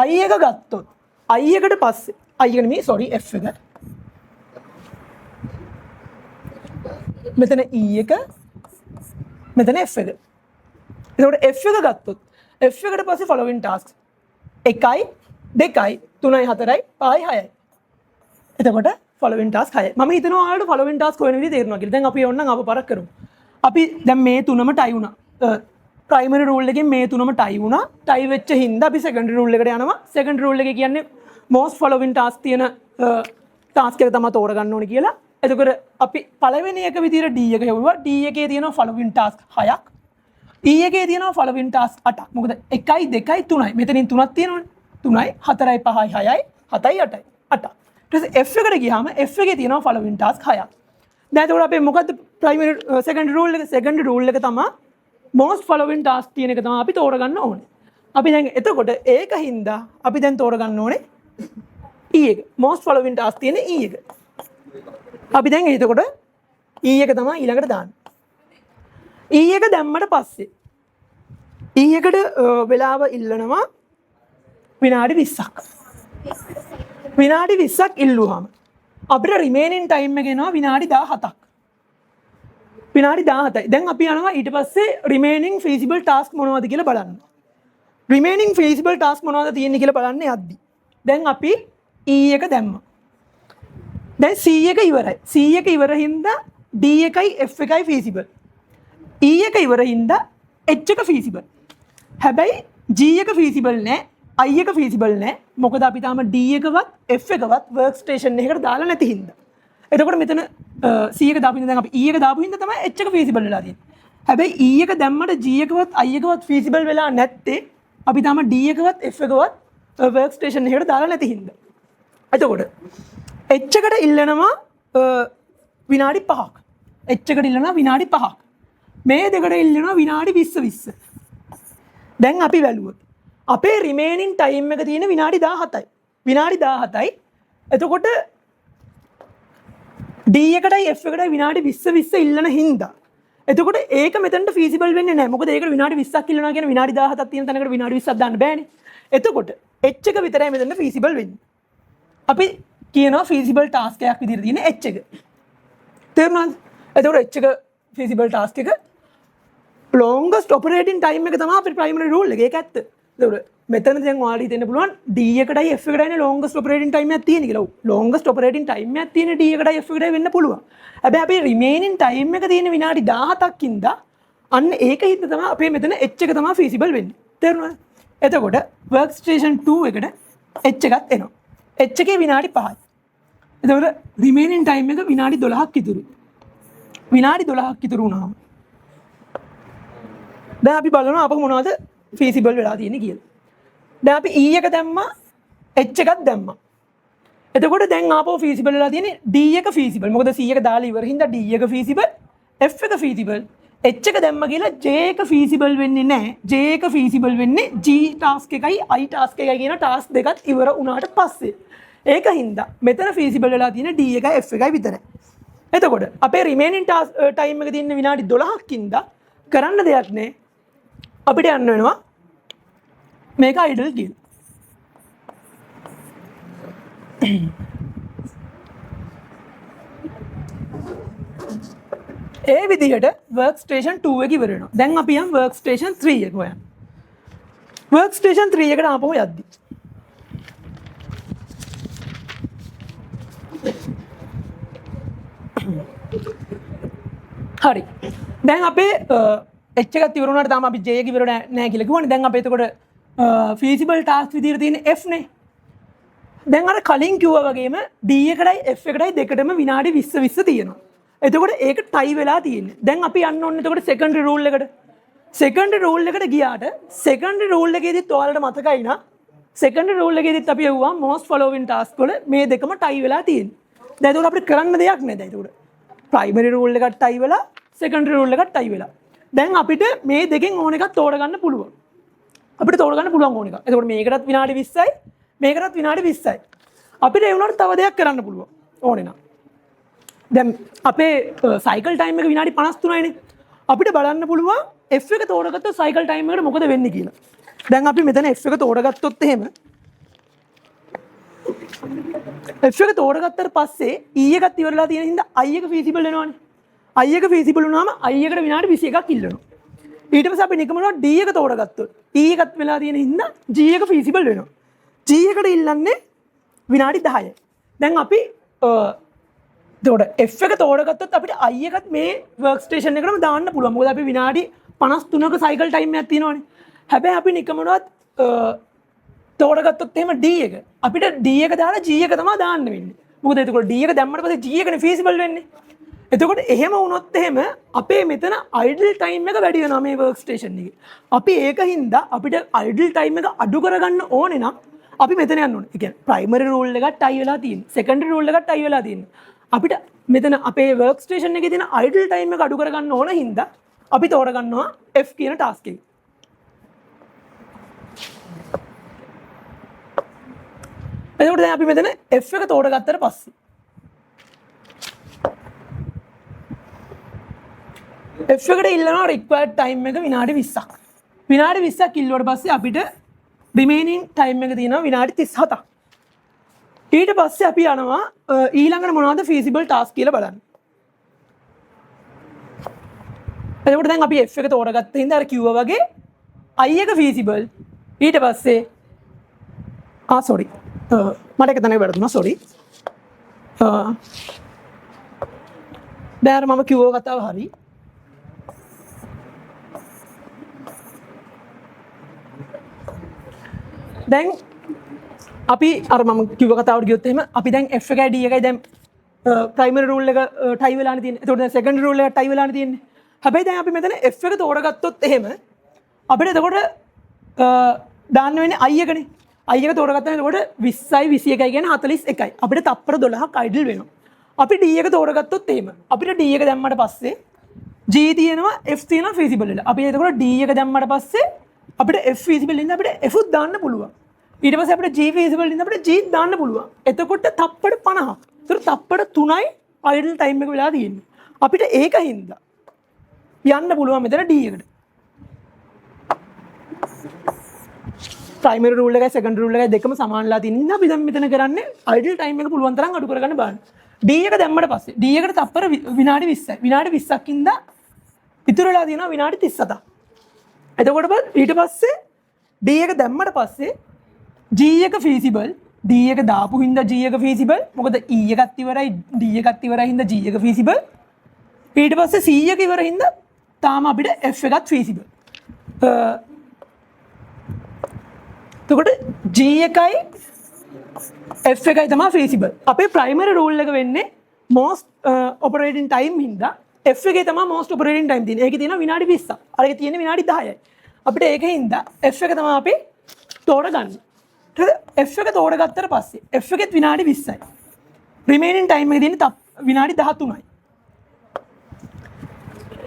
I එක ගත්තොත් I එකට පස්සේ I එක නෙමෙයි sorry F එක. මෙතන E එක මෙතන F එක. එතකොට F එක ගත්තොත් F එකට පස්සේ following tasks 1යි 2යි 3යි 4යි 5යි 6යි. එතකොට following task 6යි. මම හිතනවා ඔයාලට following task වෙන විදිහ තේරෙනවා කියලා. දැන් අපි ඕනනම් අප පරක් කරමු. අපි දැන් මේ තුනම tie වුණා. primary rule එකෙන් මේ තුනම tie වුණා. tie වෙච්ච හින්දා අපි secondary rule එකට යනවා. secondary rule එක කියන්නේ most following task තියෙන task එක තමයි තෝරගන්න ඕනේ කියලා. එතකොට අපි පළවෙනි එක විදිහට D එක හෙව්වා. D එකේ තියෙනවා following task 6ක්. E එකේ තියෙනවා following task 8ක්. මොකද 1යි 2යි 3යි. මෙතනින් 3ක් තියෙනවනේ. 3යි 4යි 5යි 6යි 7යි 8යි 8ක්. ඊට පස්සේ F එකට ගියාම F එකේ තියෙනවා following task 6ක්. දැන් එතකොට අපි මොකද්ද primary secondary rule එක? secondary rule එක තමයි most following task තියෙන එක තමයි අපි තෝරගන්න ඕනේ. අපි දැන් එතකොට ඒක හින්දා අපි දැන් තෝරගන්න ඕනේ E එක. most following task තියෙන E එක. අපි දැන් එතකොට E එක තමයි ඊළඟට දාන්නේ. E එක දැම්මට පස්සේ E එකට වෙලාව ඉල්ලනවා විනාඩි 20ක්. විනාඩි 20ක් ඉල්ලුවාම අපිට remaining time එක එනවා විනාඩි 17ක්. විනාඩි 17යි. දැන් අපි යනවා ඊට පස්සේ remaining feasible task මොනවද කියලා බලන්න. remaining feasible task මොනවද තියෙන්නේ කියලා බලන්න යද්දි. දැන් අපි E එක දැම්මා. දැන් C එක ඉවරයි. C එක ඉවර හින්දා D එකයි F එකයි feasible. E එක ඉවර හින්දා H එක feasible. හැබැයි G එක feasible නෑ, I එක feasible නෑ. මොකද අපි තාම D එකවත් F එකවත් work station එකකට දාලා නැති හින්දා. එතකොට මෙතන C එක දාපු හින්දා දැන් අපි E එක දාපු හින්දා තමයි H එක feasible වෙලා තියෙන්නේ. හැබැයි E එක දැම්මට G එකවත් I එකවත් feasible වෙලා නැත්තේ අපි තාම D එකවත් F එකවත් work station එකකට දාලා නැති හින්දා. එතකොට H එකට ඉල්ලනවා විනාඩි 5ක්. H එකට ඉල්ලනවා විනාඩි 5ක්. මේ දෙකට ඉල්ලනවා විනාඩි 20 20. දැන් අපි බැලුවොත් අපේ රිමේනින් ටයිම් එක තියෙන විනාඩි 17යි. විනාඩි 17යි. එතකොට D එකටයි F එකටයි විනාඩි 20 20 ඉල්ලන හින්දා. එතකොට ඒක මෙතනට feasible වෙන්නේ නැහැ. මොකද ඒකට විනාඩි 20ක් ඉල්ලනවා කියන විනාඩි 17ක් තියෙන තැනකට විනාඩි 20ක් දාන්න බෑනේ. එතකොට H එක විතරයි මෙතන feasible වෙන්නේ. අපි කියනවා feasible task එකක් විදිහට තියෙන H එක. තේරුණාද? එතකොට H එක feasible task එක longest operating time එක තමයි අපේ primary rule එක. ඒක ඇත්ත. එතකොට මෙතන දැන් ඔයාලට හිතෙන්න පුළුවන් D එකටයි F එකටයි longest operating time එකක් තියෙන කියලා. longest operating time එකක් තියෙන D එකටයි F එකටයි වෙන්න පුළුවන්. හැබැයි අපි remaining time එක තියෙන විනාඩි 17ක් ඉඳලා අන්න ඒක හින්දා තමයි අපේ මෙතන H එක තමයි feasible වෙන්නේ. තේරුණාද? එතකොට workstation 2 එකට H එකක් එනවා. H එකේ විනාඩි 5යි. එතකොට remaining time එක විනාඩි 12ක් ඉතුරුයි. විනාඩි 12ක් ඉතුරු වුණාම දැන් අපි බලනවා අපක මොනවද feasible වෙලා තියෙන්නේ කියලා. දැන් අපි E එක දැම්මා H එකක් දැම්මා. එතකොට දැන් ආපහු feasible වෙලා තියෙන්නේ D එක feasible. මොකද C එක දාලා ඉවර හින්දා D එක feasible, F එක feasible. H එක දැම්ම කියලා J එක feasible වෙන්නේ නැහැ. J එක feasible වෙන්නේ G task එකයි I task එකයි කියන task දෙකත් ඉවර වුණාට පස්සේ. ඒක හින්දා මෙතන feasible වෙලා තියෙන්නේ D එකයි F එකයි විතරයි. එතකොට අපේ remaining time එක තියෙන විනාඩි 12ක් ඉඳලා කරන්න දෙයක් නැහැ. අපිට යන්න වෙනවා මේක idle කියලා. ඒ විදිහට workstation 2 එක ඉවර වෙනවා. දැන් අපි යම් workstation 3 එක හොයන්න. workstation 3 එකට ආපහු යද්දි හරි. දැන් අපේ H එකත් ඉවර වුණාට තාම අපි J එක ඉවර නැහැ කියලා කිව්වනේ. දැන් අපේ එතකොට feasible task විදිහට තියෙන F නේ. දැන් අර කලින් කිව්වා වගේම D එකටයි F එකටයි දෙකටම විනාඩි 20 20 තියෙනවා. එතකොට ඒක ටයි වෙලා තියෙන්නේ. දැන් අපි යන්න ඕනේ එතකොට secondary rule එකට. secondary rule එකට ගියාට secondary rule එකේදීත් ඔයාලට මතකයි නා secondary rule එකේදීත් අපි යවුවා most following task වල මේ දෙකම ටයි වෙලා තියෙන්නේ. දැන් එතකොට අපිට කරන්න දෙයක් නැහැ. දැන් එතකොට primary rule එකට ටයි වෙලා secondary rule එකට ටයි වෙලා. දැන් අපිට මේ දෙකෙන් ඕන එකක් තෝරගන්න පුළුවන්. අපිට තෝරගන්න පුළුවන් ඕන එකක්. එතකොට මේකටත් විනාඩි 20යි මේකටත් විනාඩි 20යි. අපිට ඒ වුණාට තව දෙයක් කරන්න පුළුවන් ඕනේ නම්. දැන් අපේ cycle time එක විනාඩි 53යිනේ. අපිට බලන්න පුළුවන් F එක තෝරගත්තොත් cycle time එකට මොකද වෙන්නේ කියලා. දැන් අපි මෙතන F එක තෝරගත්තොත් එහෙම F එක තෝරගත්තට පස්සේ E එකත් ඉවරලා තියෙන හින්දා I එක feasible වෙනවනේ. I එක feasible වුණාම I එකට විනාඩි 21ක් ඉල්ලනවා. ඊට පස්සේ අපි නිකමනවා D එක තෝරගත්තොත් E එකත් වෙලා තියෙන හින්දා G එක feasible වෙනවා. G එකට ඉල්ලන්නේ විනාඩි 10යි. දැන් අපි එතකොට F එක තෝරගත්තොත් අපිට I එකත් මේ workstation එකටම දාන්න පුළුවන්. මොකද අපි විනාඩි 53ක cycle time එකක් තියෙනවානේ. හැබැයි අපි නිකමනවත් තෝරගත්තොත් එහෙම D එක. අපිට D එක දාලා G එක තමයි දාන්න වෙන්නේ. මොකද එතකොට D එක දැම්මට පස්සේ G එකනේ feasible වෙන්නේ. එතකොට එහෙම වුණොත් එහෙම අපේ මෙතන idle time එක වැඩි වෙනවා මේ workstation එකේ. අපි ඒක හින්දා අපිට idle time එක අඩු කරගන්න ඕනේ නම් අපි මෙතන යන්න ඕනේ. ඒ කියන්නේ primary rule එකත් tie වෙලා තියෙනවා. secondary rule එකත් tie වෙලා තියෙනවා. අපිට මෙතන අපේ workstation එකේ තියෙන idle time එක අඩු කරගන්න ඕන හින්දා අපි තෝරගන්නවා F කියන task එක. එතකොට දැන් අපි මෙතන F එක තෝරගත්තට පස්සේ F එකට ඉල්ලනවා required time එක විනාඩි 20ක්. විනාඩි 20ක් ඉල්ලුවට පස්සේ අපිට remaining time එක තියෙනවා විනාඩි 37ක්. ඊට පස්සේ අපි යනවා ඊළඟට මොනවද feasible task කියලා බලන්න. එතකොට දැන් අපි F එක තෝරගත්ත හින්දා අර කිව්වා වගේ I එක feasible. ඊට පස්සේ sorry. මට එක තැනක වැරදුනා sorry. දැන් මම කිව්ව කතාව හරි. දැන් අපි අර මම කිව්ව කතාවට ගියොත් එහෙම අපි දැන් F එකයි D එකයි දැන් ප්‍රයිමරි රූල් එක ටයි වෙලානේ තියෙන්නේ. එතකොට දැන් සෙකන්ඩරි රූල් එක ටයි වෙලානේ තියෙන්නේ. හැබැයි දැන් අපි මෙතන F එක තෝරගත්තොත් එහෙම අපිට එතකොට දාන්න වෙන්නේ I එකනේ. I එක තෝරගත්තාම එතකොට 20යි 21යි කියන්නේ 41යි. අපිට තප්පර 12ක් අයිඩල් වෙනවා. අපි D එක තෝරගත්තොත් එහෙම අපිට D එක දැම්මට පස්සේ G තියෙනවා F තියෙනවා feasible වෙලා. අපි එතකොට D එක දැම්මට පස්සේ අපිට F feasible ඉන්න අපිට F උත් දාන්න පුළුවන්. ඊට පස්සේ අපිට G feasible ඉන්න අපිට G දාන්න පුළුවන්. එතකොට තප්පර 50ක්. ඒතර තප්පර 3යි idle time එක වෙලා තියෙන්නේ. අපිට ඒක හින්දා යන්න පුළුවන් මෙතන D එකට. ප්‍රයිමරි රූල් එකයි සෙකන්ඩරි රූල් එකයි දෙකම සමානලා තියෙන නිසා අපි දැන් මෙතන කරන්නේ idle time එක පුළුවන් තරම් අඩු කරගන්න බලන්න. D එක දැම්මට පස්සේ D එකට තප්පර විනාඩි 20යි. විනාඩි 20ක් ඉඳලා ඉතුරු වෙලා තියෙනවා විනාඩි 37ක්. එතකොට ඊට පස්සේ D එක දැම්මට පස්සේ G එක feasible D එක දාපු හින්දා G එක feasible මොකද E එකත් ඉවරයි D එකත් ඉවරයි හින්දා G එක feasible ඊට පස්සේ C එක ඉවර හින්දා තාම අපිට F එකත් feasible එතකොට G එකයි F එකයි තමයි feasible අපේ primary rule එක වෙන්නේ most operating time හින්දා F එකේ තමයි most operating time තියෙන්නේ ඒකේ තියෙනවා විනාඩි 20ක් අර එකේ තියෙන්නේ විනාඩි 10යි අපිට ඒකේ හින්දා F එක තමයි අපි තෝරගන්නේ F එක තෝරගත්තට පස්සේ F එකෙත් විනාඩි 20යි. remaining time එක තියෙන්නේ විනාඩි 13යි.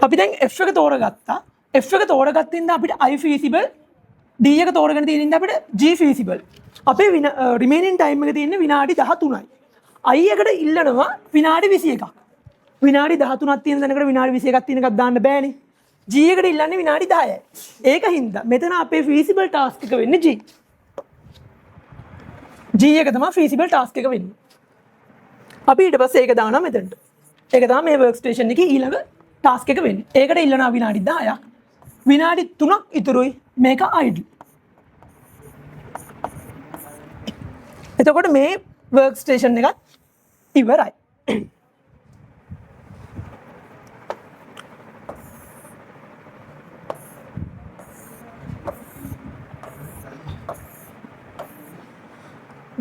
අපි දැන් F එක තෝරගත්තා. F එක තෝරගත්ත ඉඳන් අපිට I feasible D එක තෝරගෙන තියෙන ඉඳන් අපිට G feasible. අපේ remaining time එක තියෙන්නේ විනාඩි 13යි. I එකට ඉල්ලනවා විනාඩි 21ක්. විනාඩි 13ක් තියෙන තැනකට විනාඩි 21ක් තියෙන එකක් දාන්න බෑනේ. G එකට ඉල්ලන්නේ විනාඩි 10යි. ඒක හින්දා මෙතන අපේ feasible task එක වෙන්නේ G. G එක තමයි feasible task එක වෙන්නේ. අපි ඊට පස්සේ ඒක දානවා මෙතනට. ඒක තමයි මේ workstation එකේ ඊළඟ task එක වෙන්නේ. ඒකට ඉල්ලනවා විනාඩි 10ක්. විනාඩි 3ක් ඉතුරුයි මේක idle. එතකොට මේ workstation එකත් ඉවරයි.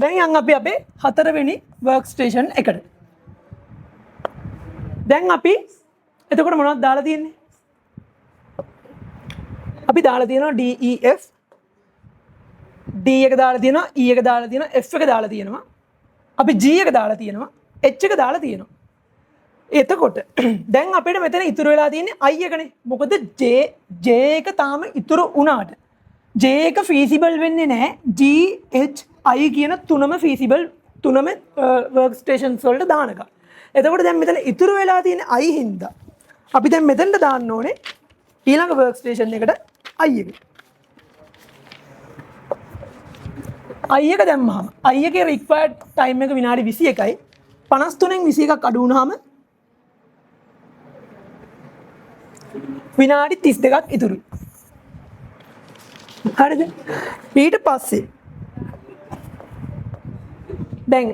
දැන් යන් අපි අපේ හතරවෙනි workstation එකට. දැන් අපි එතකොට මොනවද දාලා තියෙන්නේ? අපි දාලා තියෙනවා DEF D එක දාලා තියෙනවා E එක දාලා තියෙනවා F එක දාලා තියෙනවා. අපි G එක දාලා තියෙනවා H එක දාලා තියෙනවා. එතකොට දැන් අපිට මෙතන ඉතුරු වෙලා තියෙන්නේ I එකනේ. මොකද J එක තාම ඉතුරු වුණාට J එක feasible වෙන්නේ නැහැ. G H I කියන තුනම feasible තුනම workstations වලට දානක. එතකොට දැන් මෙතන ඉතුරු වෙලා තියෙන I හින්දා අපි දැන් මෙතනට දාන්න ඕනේ ඊළඟ workstation එකට I එක. I එක දැම්මහම I එකේ required time එක විනාඩි 21යි. 53න් 21ක් අඩු වුණාම විනාඩි 32ක් ඉතුරුයි. හරිද? ඊට පස්සේ දැන්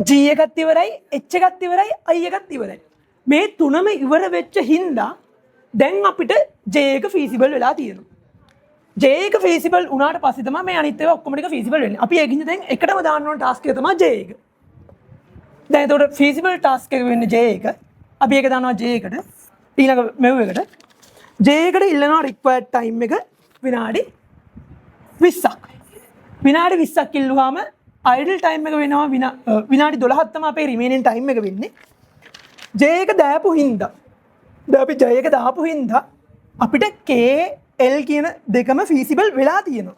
G එකත් ඉවරයි H එකත් ඉවරයි I එකත් ඉවරයි. මේ තුනම ඉවර වෙච්ච හින්දා දැන් අපිට J එක feasible වෙලා තියෙනවා. J එක feasible වුණාට පස්සේ තමයි මේ අනිත් ඒවා ඔක්කොම ටික feasible වෙන්නේ. අපි ඒකින්ද දැන් එකටම දාන්න ඕන task එක තමයි J එක. දැන් ඒතකොට feasible task එක වෙන්නේ J එක. අපි ඒක දානවා J එකට. ඊළඟ මෙව් එකට. J එකට ඉල්ලනවා required time එක විනාඩි 20ක්. විනාඩි 20ක් ඉල්ලුවාම idle time එක වෙනවා විනාඩි 12ක් තමයි අපේ remaining time එක වෙන්නේ. J එක දාපු හින්දා දැන් අපි J එක දාපු හින්දා අපිට K L කියන දෙකම feasible වෙලා තියෙනවා.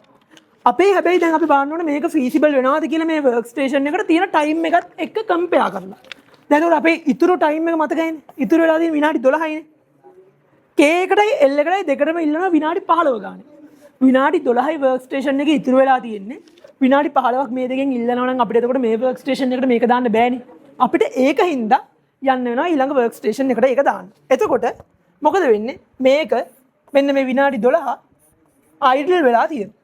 අපේ හැබැයි දැන් අපි බලන්න ඕනේ මේක feasible වෙනවද කියලා මේ workstation එකට තියෙන time එකත් එක්ක compare කරලා. දැන් උඩ අපේ ඉතුරු time එක මතකයිනේ. ඉතුරු වෙලා තියෙන විනාඩි 12යිනේ. K එකටයි L එකටයි දෙකටම ඉල්ලනවා විනාඩි 15 ගානේ. විනාඩි 12යි workstation එකේ ඉතුරු වෙලා තියෙන්නේ. විනාඩි 15ක් මේ දෙකෙන් ඉල්ලනවා නම් අපිට එතකොට මේ workstation එකට මේක දාන්න බෑනේ. අපිට ඒක හින්දා යන්න වෙනවා ඊළඟ workstation එකට ඒක දාන්න. එතකොට මොකද වෙන්නේ? මේක මෙන්න මේ විනාඩි 12 idle වෙලා තියෙනවා.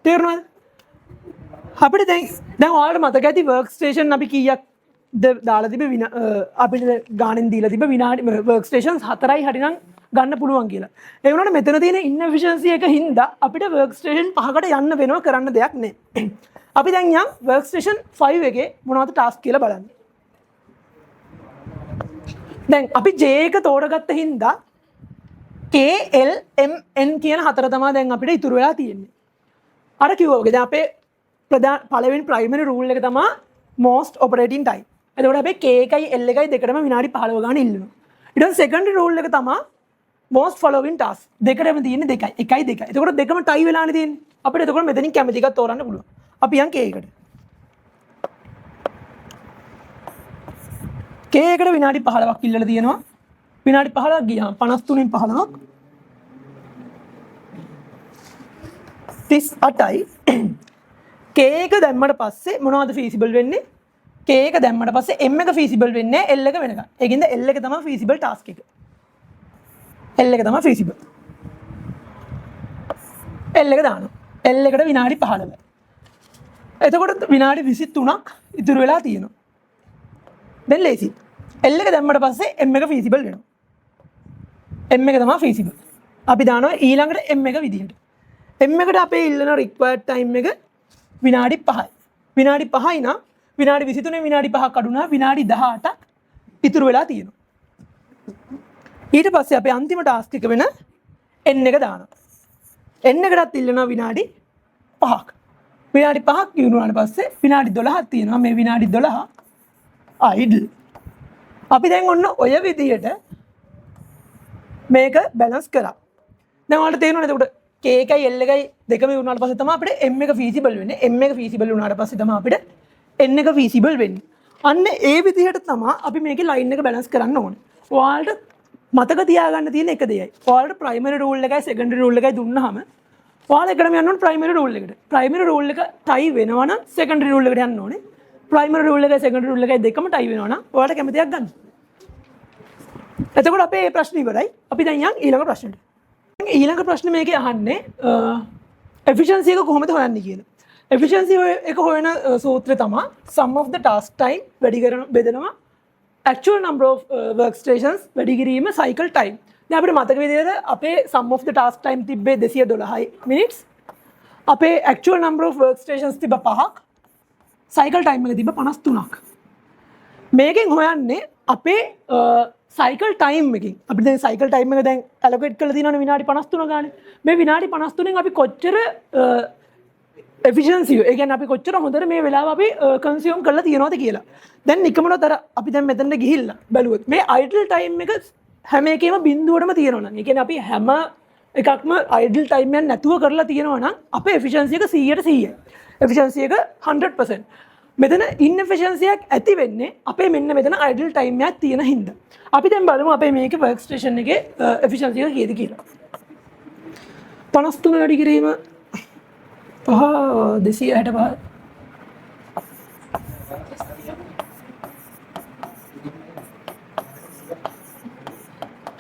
තේරුණාද? අපිට දැන් ඔයාලට මතක ඇති workstation අපි කීයක් දාලා තිබ්බේ අපිට ගානෙන් දීලා තිබ්බ විනාඩි workstations 4යි හරිනම් ගන්න පුළුවන් කියලා. ඒ වුණාට මෙතන තියෙන ඉන්එෆිෂන්සි එක හින්දා අපිට වර්ක් ස්ටේෂන් 5කට යන්න වෙනවා කරන්න දෙයක් නැහැ. අපි දැන් යම් වර්ක් ස්ටේෂන් 5 එකේ මොනවද ටාස්ක් කියලා බලන්න. දැන් අපි J එක තෝරගත්ත හින්දා K L M N කියන හතර තමයි දැන් අපිට ඉතුරු වෙලා තියෙන්නේ. අර කිව්වා වගේ දැන් අපේ පළවෙනි ප්‍රයිමරි රූල් එක තමයි most operating time. එතකොට අපි K එකයි L එකයි දෙකටම විනාඩි 15 ගන්න ඉල්ලනවා. ඊට පස්සේ සෙකන්ඩරි රූල් එක තමයි most following task. දෙකටම තියෙන්නේ 2යි. 1යි 2යි. එතකොට දෙකම ටයි වෙලානේ තියෙන්නේ. අපිට එතකොට මෙතනින් කැමති එකක් තෝරන්න පුළුවන්. අපි යන් K එකට. K එකට විනාඩි 15ක් ඉල්ලලා තියෙනවා. විනාඩි 15ක් ගියාම 53න් 15ක් 38යි. K එක දැම්මට පස්සේ මොනවද feasible වෙන්නේ? K එක දැම්මට පස්සේ M එක feasible වෙන්නේ L එක වෙනකන්. ඒකින්ද L එක තමයි feasible task එක. L එක තමයි feasible. L එක දානවා. L එකට විනාඩි 15. එතකොට විනාඩි 23ක් ඉතුරු වෙලා තියෙනවා. දැන් ලේසි. L එක දැම්මට පස්සේ M එක feasible වෙනවා. M එක තමයි feasible. අපි දානවා ඊළඟට M එක විදිහට. M එකට අපේ ඉල්ලන required time එක විනාඩි 5යි. විනාඩි 5යි නම් විනාඩි 23 විනාඩි 5ක් අඩුනා විනාඩි 18ක් ඉතුරු වෙලා තියෙනවා. ඊට පස්සේ අපේ අන්තිම ටාස්ක් එක වෙන N එක දානවා. N එකටත් ඉල්ලනවා විනාඩි 5ක්. විනාඩි 5ක් ඉවරුනාට පස්සේ විනාඩි 12ක් තියෙනවා. මේ විනාඩි 12 idle. අපි දැන් ඔන්න ඔය විදිහට මේක බැලන්ස් කරා. දැන් ඔයාලට තේරෙනවද එතකොට K එකයි L එකයි දෙකම ඉවරුනාට පස්සේ තමයි අපිට M එක feasible වෙන්නේ. M එක feasible වුණාට පස්සේ තමයි අපිට N එක feasible වෙන්නේ. අන්න ඒ විදිහට තමයි අපි මේකේ line එක balance කරන්න ඕනේ. ඔයාලට මතක තියාගන්න තියෙන එක දෙයයි. ඔයාලට primary rule එකයි secondary rule එකයි දුන්නාම ඔයාලා එකටම යන්න ඕනේ primary rule එකට. primary rule එක tie වෙනවා නම් secondary rule එකට යන්න ඕනේ. primary rule එකයි secondary rule එකයි දෙකම tie වෙනවා නම් ඔයාලට කැමති එකක් ගන්න. එතකොට අපේ මේ ප්‍රශ්න ඉවරයි. අපි දැන් යන් ඊළඟ ප්‍රශ්නෙට. ඊළඟ ප්‍රශ්නේ මේකේ අහන්නේ efficiency එක කොහොමද හොයන්නේ කියලා. efficiency එක හොයන සූත්‍රය තමයි sum of the task time වැඩි කරන බෙදනවා actual number of workstations වැඩි කිරීම cycle time. දැන් අපිට මතක විදිහට අපේ sum of the task time තිබ්බේ 212 minutes. අපේ actual number of workstations තිබ්බ 5ක්. cycle time එක තිබ්බ 53ක්. මේකෙන් හොයන්නේ අපේ cycle time එකකින්. අපිට දැන් cycle time එක දැන් allocate කරලා තියෙනවනේ විනාඩි 53 ගානේ. මේ විනාඩි 53න් අපි කොච්චර efficiency ඒ කියන්නේ අපි කොච්චර හොඳට මේ වෙලාව අපි consume කරලා තියෙනවද කියලා. දැන් නිකමනොත් අර අපි දැන් මෙතනට ගිහිල්ලා බලුවොත් මේ idle time එක හැම එකේම බිඳුවටම තියෙනවා නම් ඒ කියන්නේ අපි හැම එකක්ම idle time එකක් නැතුව කරලා තියෙනවා නම් අපේ efficiency එක 100ට 100යි. efficiency එක 100%. මෙතන inefficiency එකක් ඇති වෙන්නේ අපේ මෙන්න මෙතන idle time එකක් තියෙන හින්දා. අපි දැන් බලමු අපේ මේකේ work station එකේ efficiency එක කීයද කියලා. 53 වැඩි කිරීම 265.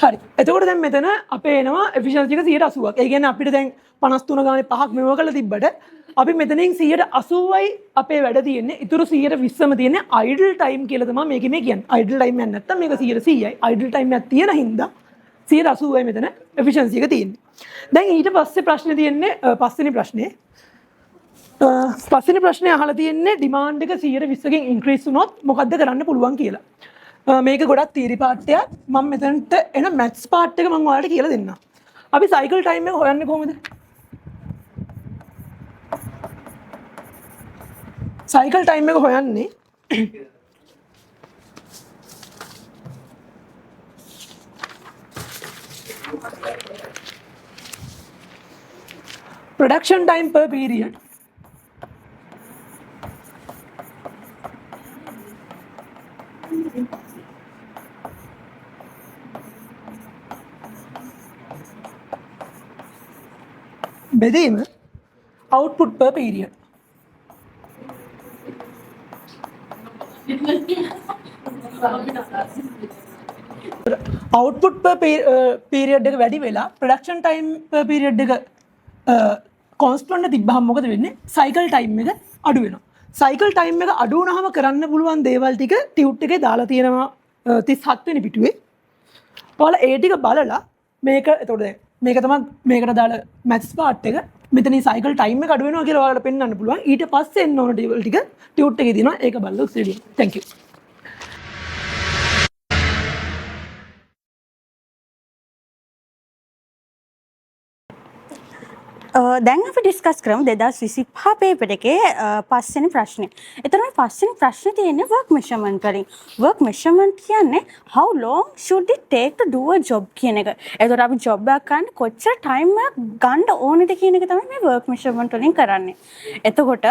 හරි. එතකොට දැන් මෙතන අපේ එනවා efficiency එක 180ක්. ඒ කියන්නේ අපිට දැන් 53 ගානේ 5ක් මෙව කරලා තිබ්බට අපි මෙතනින් 180යි අපේ වැඩ තියෙන්නේ. ඉතුරු 120ම තියෙන්නේ idle time කියලා තමයි මේකේ මේ කියන්නේ. idle time එකක් නැත්තම් මේක 100යි. idle time එකක් තියෙන හින්දා 180යි මෙතන efficiency එක තියෙන්නේ. දැන් ඊට පස්සේ ප්‍රශ්නේ තියෙන්නේ පස්වෙනි ප්‍රශ්නේ. පස්වෙනි ප්‍රශ්නේ අහලා තියෙන්නේ demand එක 120කින් increase වුණොත් මොකද්ද කරන්න පුළුවන් කියලා. මේක ගොඩක් theory part එකක්. මම මෙතනට එන maths part එක මම ඔයාලට කියලා දෙන්නම්. අපි cycle time එක හොයන්නේ කොහොමද? cycle time එක හොයන්නේ production time per period. බෙදීම output per period. output per period එක වැඩි වෙලා production time per period එක constant තිබ්බහම මොකද වෙන්නේ? cycle time එක අඩු වෙනවා. cycle time එක අඩු වුණාම කරන්න පුළුවන් දේවල් ටික ටියුට් එකේ දාලා තියෙනවා 37 වෙනි පිටුවේ. ඔයාලා ඒ ටික බලලා මේක එතකොට මේක තමයි මේකට දාලා මැත්ස් පාර්ට් එක මෙතන සයිකල් ටයිම් එක අඩු වෙනවා කියලා ඔයාලට පෙන්වන්න පුළුවන්. ඊට පස්සේ එන්න ඕන ටේබල් ටික ටියුට් එකේ දිනවා. ඒක බලලා ස්ටඩියම්. Thank you. දැන් අපි ඩිස්කස් කරමු 2025 පේපර් එකේ පස්වෙනි ප්‍රශ්නේ. එතකොට පස්වෙනි ප්‍රශ්නේ තියෙන්නේ work measurement වලින්. work measurement කියන්නේ how long should it take to do a job කියන එක. එතකොට අපි job එකක් ගන්න කොච්චර time එකක් ගන්න ඕනේද කියන එක තමයි මේ work measurement වලින් කරන්නේ. එතකොට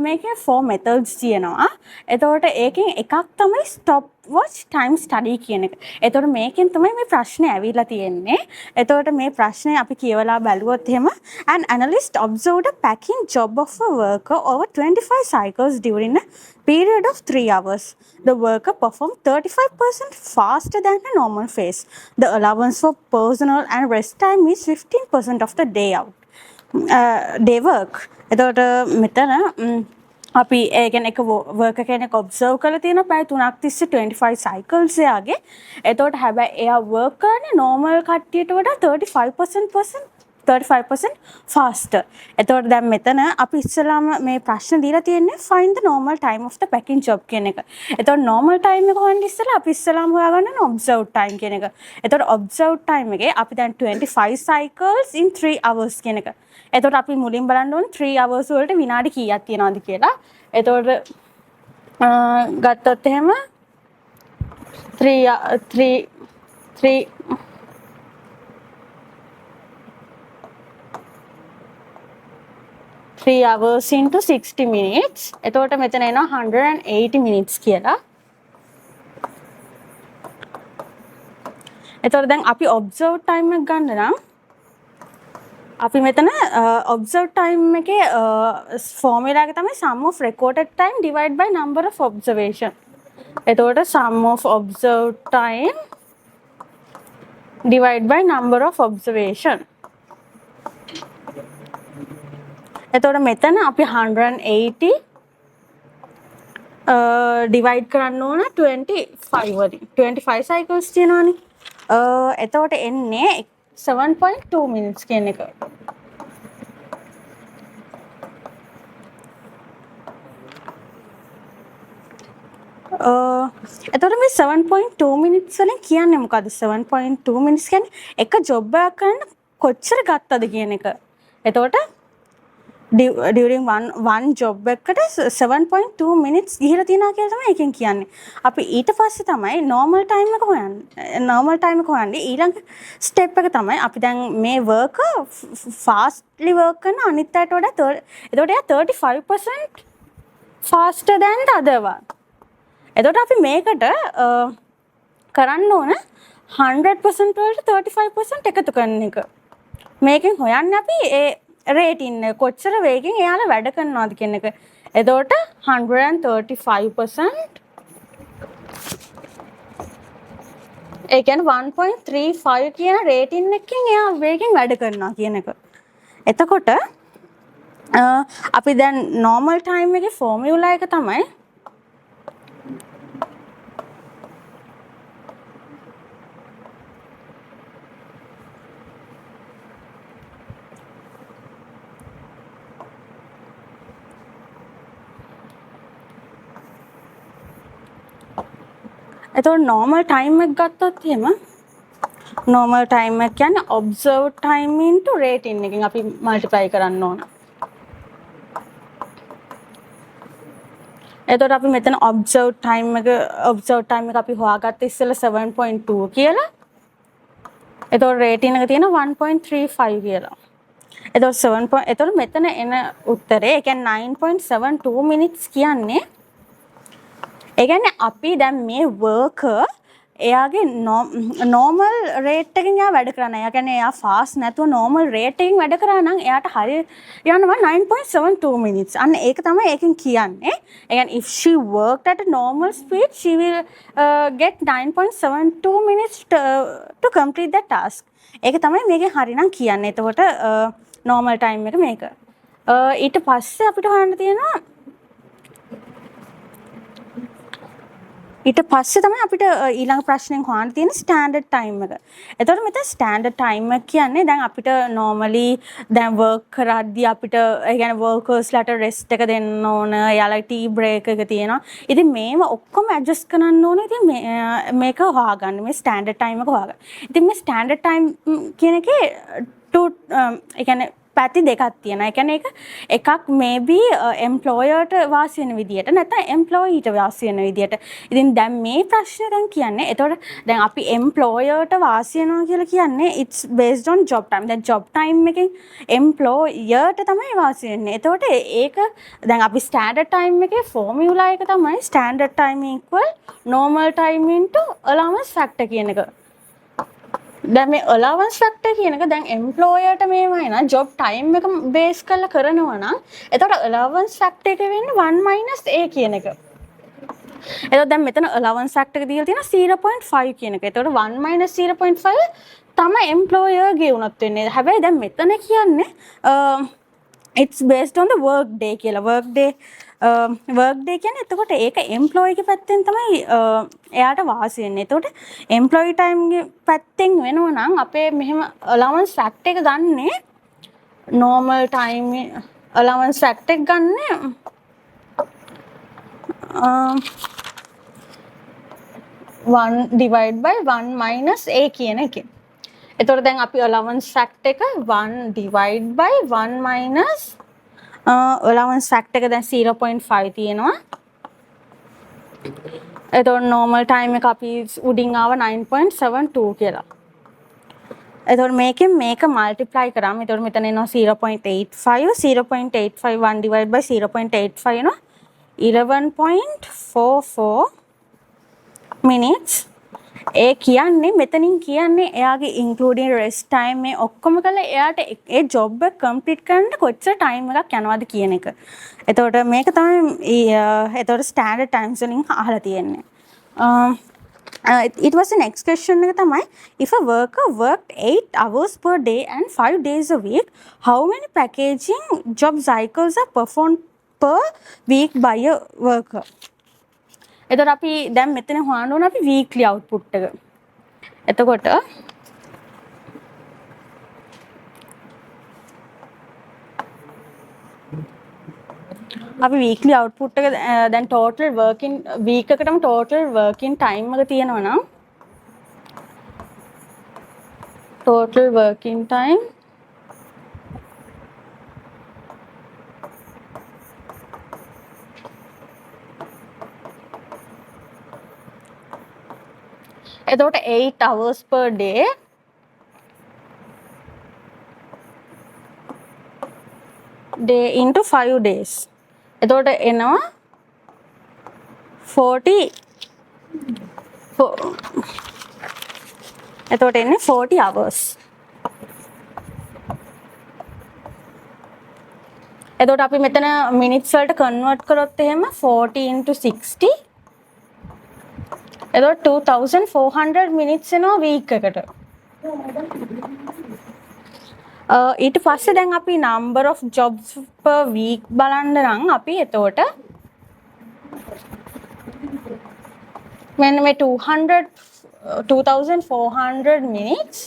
මේකේ 4 methods තියෙනවා. එතකොට ඒකෙන් එකක් තමයි stopwatch time study කියන එක. එතකොට මේකෙන් තමයි මේ ප්‍රශ්නේ ඇවිල්ලා තියෙන්නේ. එතකොට මේ ප්‍රශ්නේ අපි කියවලා බලුවොත් එහෙම an analyst observed a packing job of a worker over 25 cycles during a period of 3 hours. The worker performed 35% faster than a normal phase. The allowance for personal and rest time is 15% of the day out. Day work. එතකොට මෙතන අපි ඒ කියන්නේ එක worker කෙනෙක් observe කරලා තියෙන පැය 3ක් තිස්සේ 25 cycles එයාගේ. එතකොට හැබැයි එයා work කරන්නේ normal කට්ටියට වඩා 35% faster. එතකොට දැන් මෙතන අපි ඉස්සලාම මේ ප්‍රශ්න දීලා තියෙන්නේ find the normal time of the packing job කියන එක. එතකොට normal time එක හොයන්න ඉස්සලා අපි ඉස්සලාම හොයාගන්න ඕනේ observed time කියන එක. එතකොට observed time එකේ අපි දැන් 25 cycles in 3 hours කියන එක. එතකොට අපි මුලින් බලන්න ඕනේ 3 hours වලට විනාඩි කීයක් තියනවද කියලා. එතකොට ගත්තොත් එහෙම 3 hours into 60 minutes. එතකොට මෙතන එනවා 180 minutes කියලා. එතකොට දැන් අපි observed time එක ගන්න නම් අපි මෙතන observed time එකේ formula එක තමයි sum of recorded time divided by number of observation. එතකොට sum of observed time divided by number of observation. එතකොට මෙතන අපි 180 divide කරන්න ඕන 25 වලින්. 25 cycles තියෙනවානේ. එතකොට එන්නේ 7.2 minutes කියන එක. එතකොට මේ 7.2 minutes වලින් කියන්නේ මොකද්ද? 7.2 minutes කියන්නේ එක job එකක් කරන්න කොච්චර ගත්තද කියන එක. එතකොට during one job එකකට 7.2 minutes ගිහිලා තියෙනවා කියලා තමයි එකෙන් කියන්නේ. අපි ඊට පස්සේ තමයි normal time එක හොයන්නේ. normal time එක හොයන්නේ ඊළඟ step එක තමයි අපි දැන් මේ worker fastly work කරන අනිත් අයට වඩා එතකොට එයා 35% faster than the other one. එතකොට අපි මේකට කරන්න ඕන 100% වලට 35% එකතු කරන එක. මේකෙන් හොයන්නේ අපි ඒ රේටින් කොච්චර වේගෙන් එයාලා වැඩ කරනවද කියන එක. එතකොට 135% ඒ කියන්නේ 1.35 කියන රේටින් එකකින් එයා වේගෙන් වැඩ කරනවා කියන එක. එතකොට අපි දැන් normal time එකේ formula එක තමයි එතකොට normal time එක ගත්තොත් එහෙම normal time එක කියන්නේ observed time into rating එකෙන් අපි multiply කරන්න ඕන. එතකොට අපි මෙතන observed time එක අපි හොයාගත්ත ඉස්සෙල්ලා 7.2 කියලා. එතකොට rating එක තියෙන 1.35 කියලා. එතකොට මෙතන එන උත්තරේ ඒ කියන්නේ 9.72 minutes කියන්නේ ඒ කියන්නේ අපි දැන් මේ worker එයාගේ normal rate එකකින් එයා වැඩ කරනවා. ඒ කියන්නේ එයා fast නැතුව normal rate එකකින් වැඩ කරා නම් එයාට හරිය යනවා 9.72 minutes. අන්න ඒක තමයි ඒකෙන් කියන්නේ. ඒ කියන්නේ if she worked at a normal speed she will get 9.72 minutes to complete the task. ඒක තමයි මේකෙන් හරියනම් කියන්නේ. එතකොට normal time එක මේක. ඊට පස්සේ අපිට හොයන්න තියෙනවා ඊට පස්සේ තමයි අපිට ඊළඟ ප්‍රශ්නෙන් හොයන්න තියෙන ස්ටෑන්ඩඩ් ටයිම් එක. එතකොට මෙතන ස්ටෑන්ඩඩ් ටයිම් එක කියන්නේ දැන් අපිට normally දැන් work කරද්දී අපිට ඒ කියන්නේ workersලාට rest එක දෙන්න ඕන, යාලා tea break එක තියෙනවා. ඉතින් මේව ඔක්කොම adjust කරන්න ඕන. ඉතින් මේක හොයාගන්න මේ ස්ටෑන්ඩඩ් ටයිම් එක හොයාගන්න. ඉතින් මේ ස්ටෑන්ඩඩ් ටයිම් කියන එකේ ඒ කියන්නේ පැති දෙකක් තියෙනවා. ඒ කියන්නේ එකක් maybe employerට වාසි වෙන විදියට නැත්නම් employeeට වාසි වෙන විදියට. ඉතින් දැන් මේ ප්‍රශ්නේ දැන් කියන්නේ එතකොට දැන් අපි employerට වාසි වෙනවා කියලා කියන්නේ it's based on job time. දැන් job time එකෙන් employerට තමයි වාසි වෙන්නේ. එතකොට ඒක දැන් අපි standard time එකේ formula එක තමයි standard time equal normal time into allowance factor කියන එක. දැන් මේ allowance factor කියන එක දැන් employerට මේවයි නම් job time එක base කරලා කරනවා නම් එතකොට allowance factor එක වෙන්නේ 1 - a කියන එක. එතකොට දැන් මෙතන allowance factor එක දීලා තියෙනවා 0.5 කියන එක. එතකොට 1 - 0.5 තමයි employer ගේ උනත් වෙන්නේ. හැබැයි දැන් මෙතන කියන්නේ it's based on the work day කියලා. work day කියන්නේ එතකොට ඒක employee ගේ පැත්තෙන් තමයි එයාට වාසි වෙන්නේ. එතකොට employee time ගේ පැත්තෙන් වෙනවා නම් අපේ මෙහෙම allowance factor එක ගන්නේ normal time allowance factor එක ගන්නේ 1 divide by 1 - a කියන එකෙන්. එතකොට දැන් අපි allowance factor එක 1 divide by 1 - allowance factor එක දැන් 0.5 තියෙනවා. එතකොට normal time එක අපි උඩින් ආව 9.72 කියලා. එතකොට මේකෙන් මේක multiply කරාම එතකොට මෙතන එනවා 0.85 1 divide by 0.85 එනවා 11.44 minutes. ඒ කියන්නේ මෙතනින් කියන්නේ එයාගේ including rest time මේ ඔක්කොම කරලා එයාට ඒ job එක complete කරන්න කොච්චර time එකක් යනවද කියන එක. එතකොට මේක තමයි එතකොට standard times වලින් අහලා තියෙන්නේ. It was the next question එක තමයි if a worker worked 8 hours per day and 5 days a week, how many packaging job cycles are performed per week by a worker? එතකොට අපි දැන් මෙතන හොයන්න ඕන අපි weekly output එක. එතකොට අපි weekly output එක දැන් total working week එකටම total working time එක තියෙනවා නම් total working time එතකොට 8 hours per day into 5 days. එතකොට එනවා 40 එතකොට එන්නේ 40 hours. එතකොට අපි මෙතන minutes වලට convert කරොත් එහෙම 40 into 60 එතකොට 2400 minutes එනවා week එකට. ඊට පස්සේ දැන් අපි number of jobs per week බලන්න නම් අපි එතකොට මෙන්න මේ 2400 minutes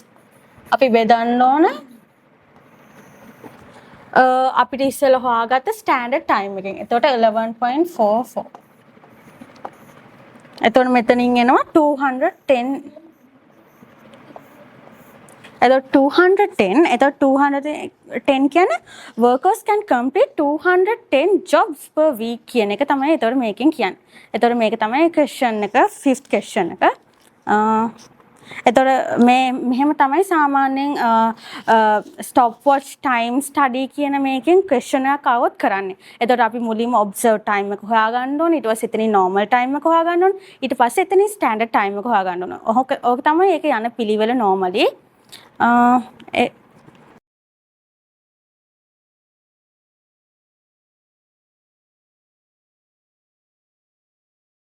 අපි බෙදන්න ඕන අපිට ඉස්සෙල්ලා හොයාගත්ත standard time එකෙන්. එතකොට 11.44. එතකොට මෙතනින් එනවා 210. එතකොට 210 එතකොට 210 කියන්නේ workers can complete 210 jobs per week කියන එක තමයි එතකොට මේකෙන් කියන්නේ. එතකොට මේක තමයි question එක 5th question එක. එතකොට මේ මෙහෙම තමයි සාමාන්‍යයෙන් stopwatch time study කියන මේකෙන් question එකක් આવොත් කරන්නේ. එතකොට අපි මුලින්ම observe time එක හොයාගන්න ඕනේ. ඊට පස්සේ එතනින් normal time එක හොයාගන්න ඕනේ. ඊට පස්සේ එතනින් standard time එක හොයාගන්න ඕනේ. ඕක තමයි ඒක යන පිළිවෙල normally.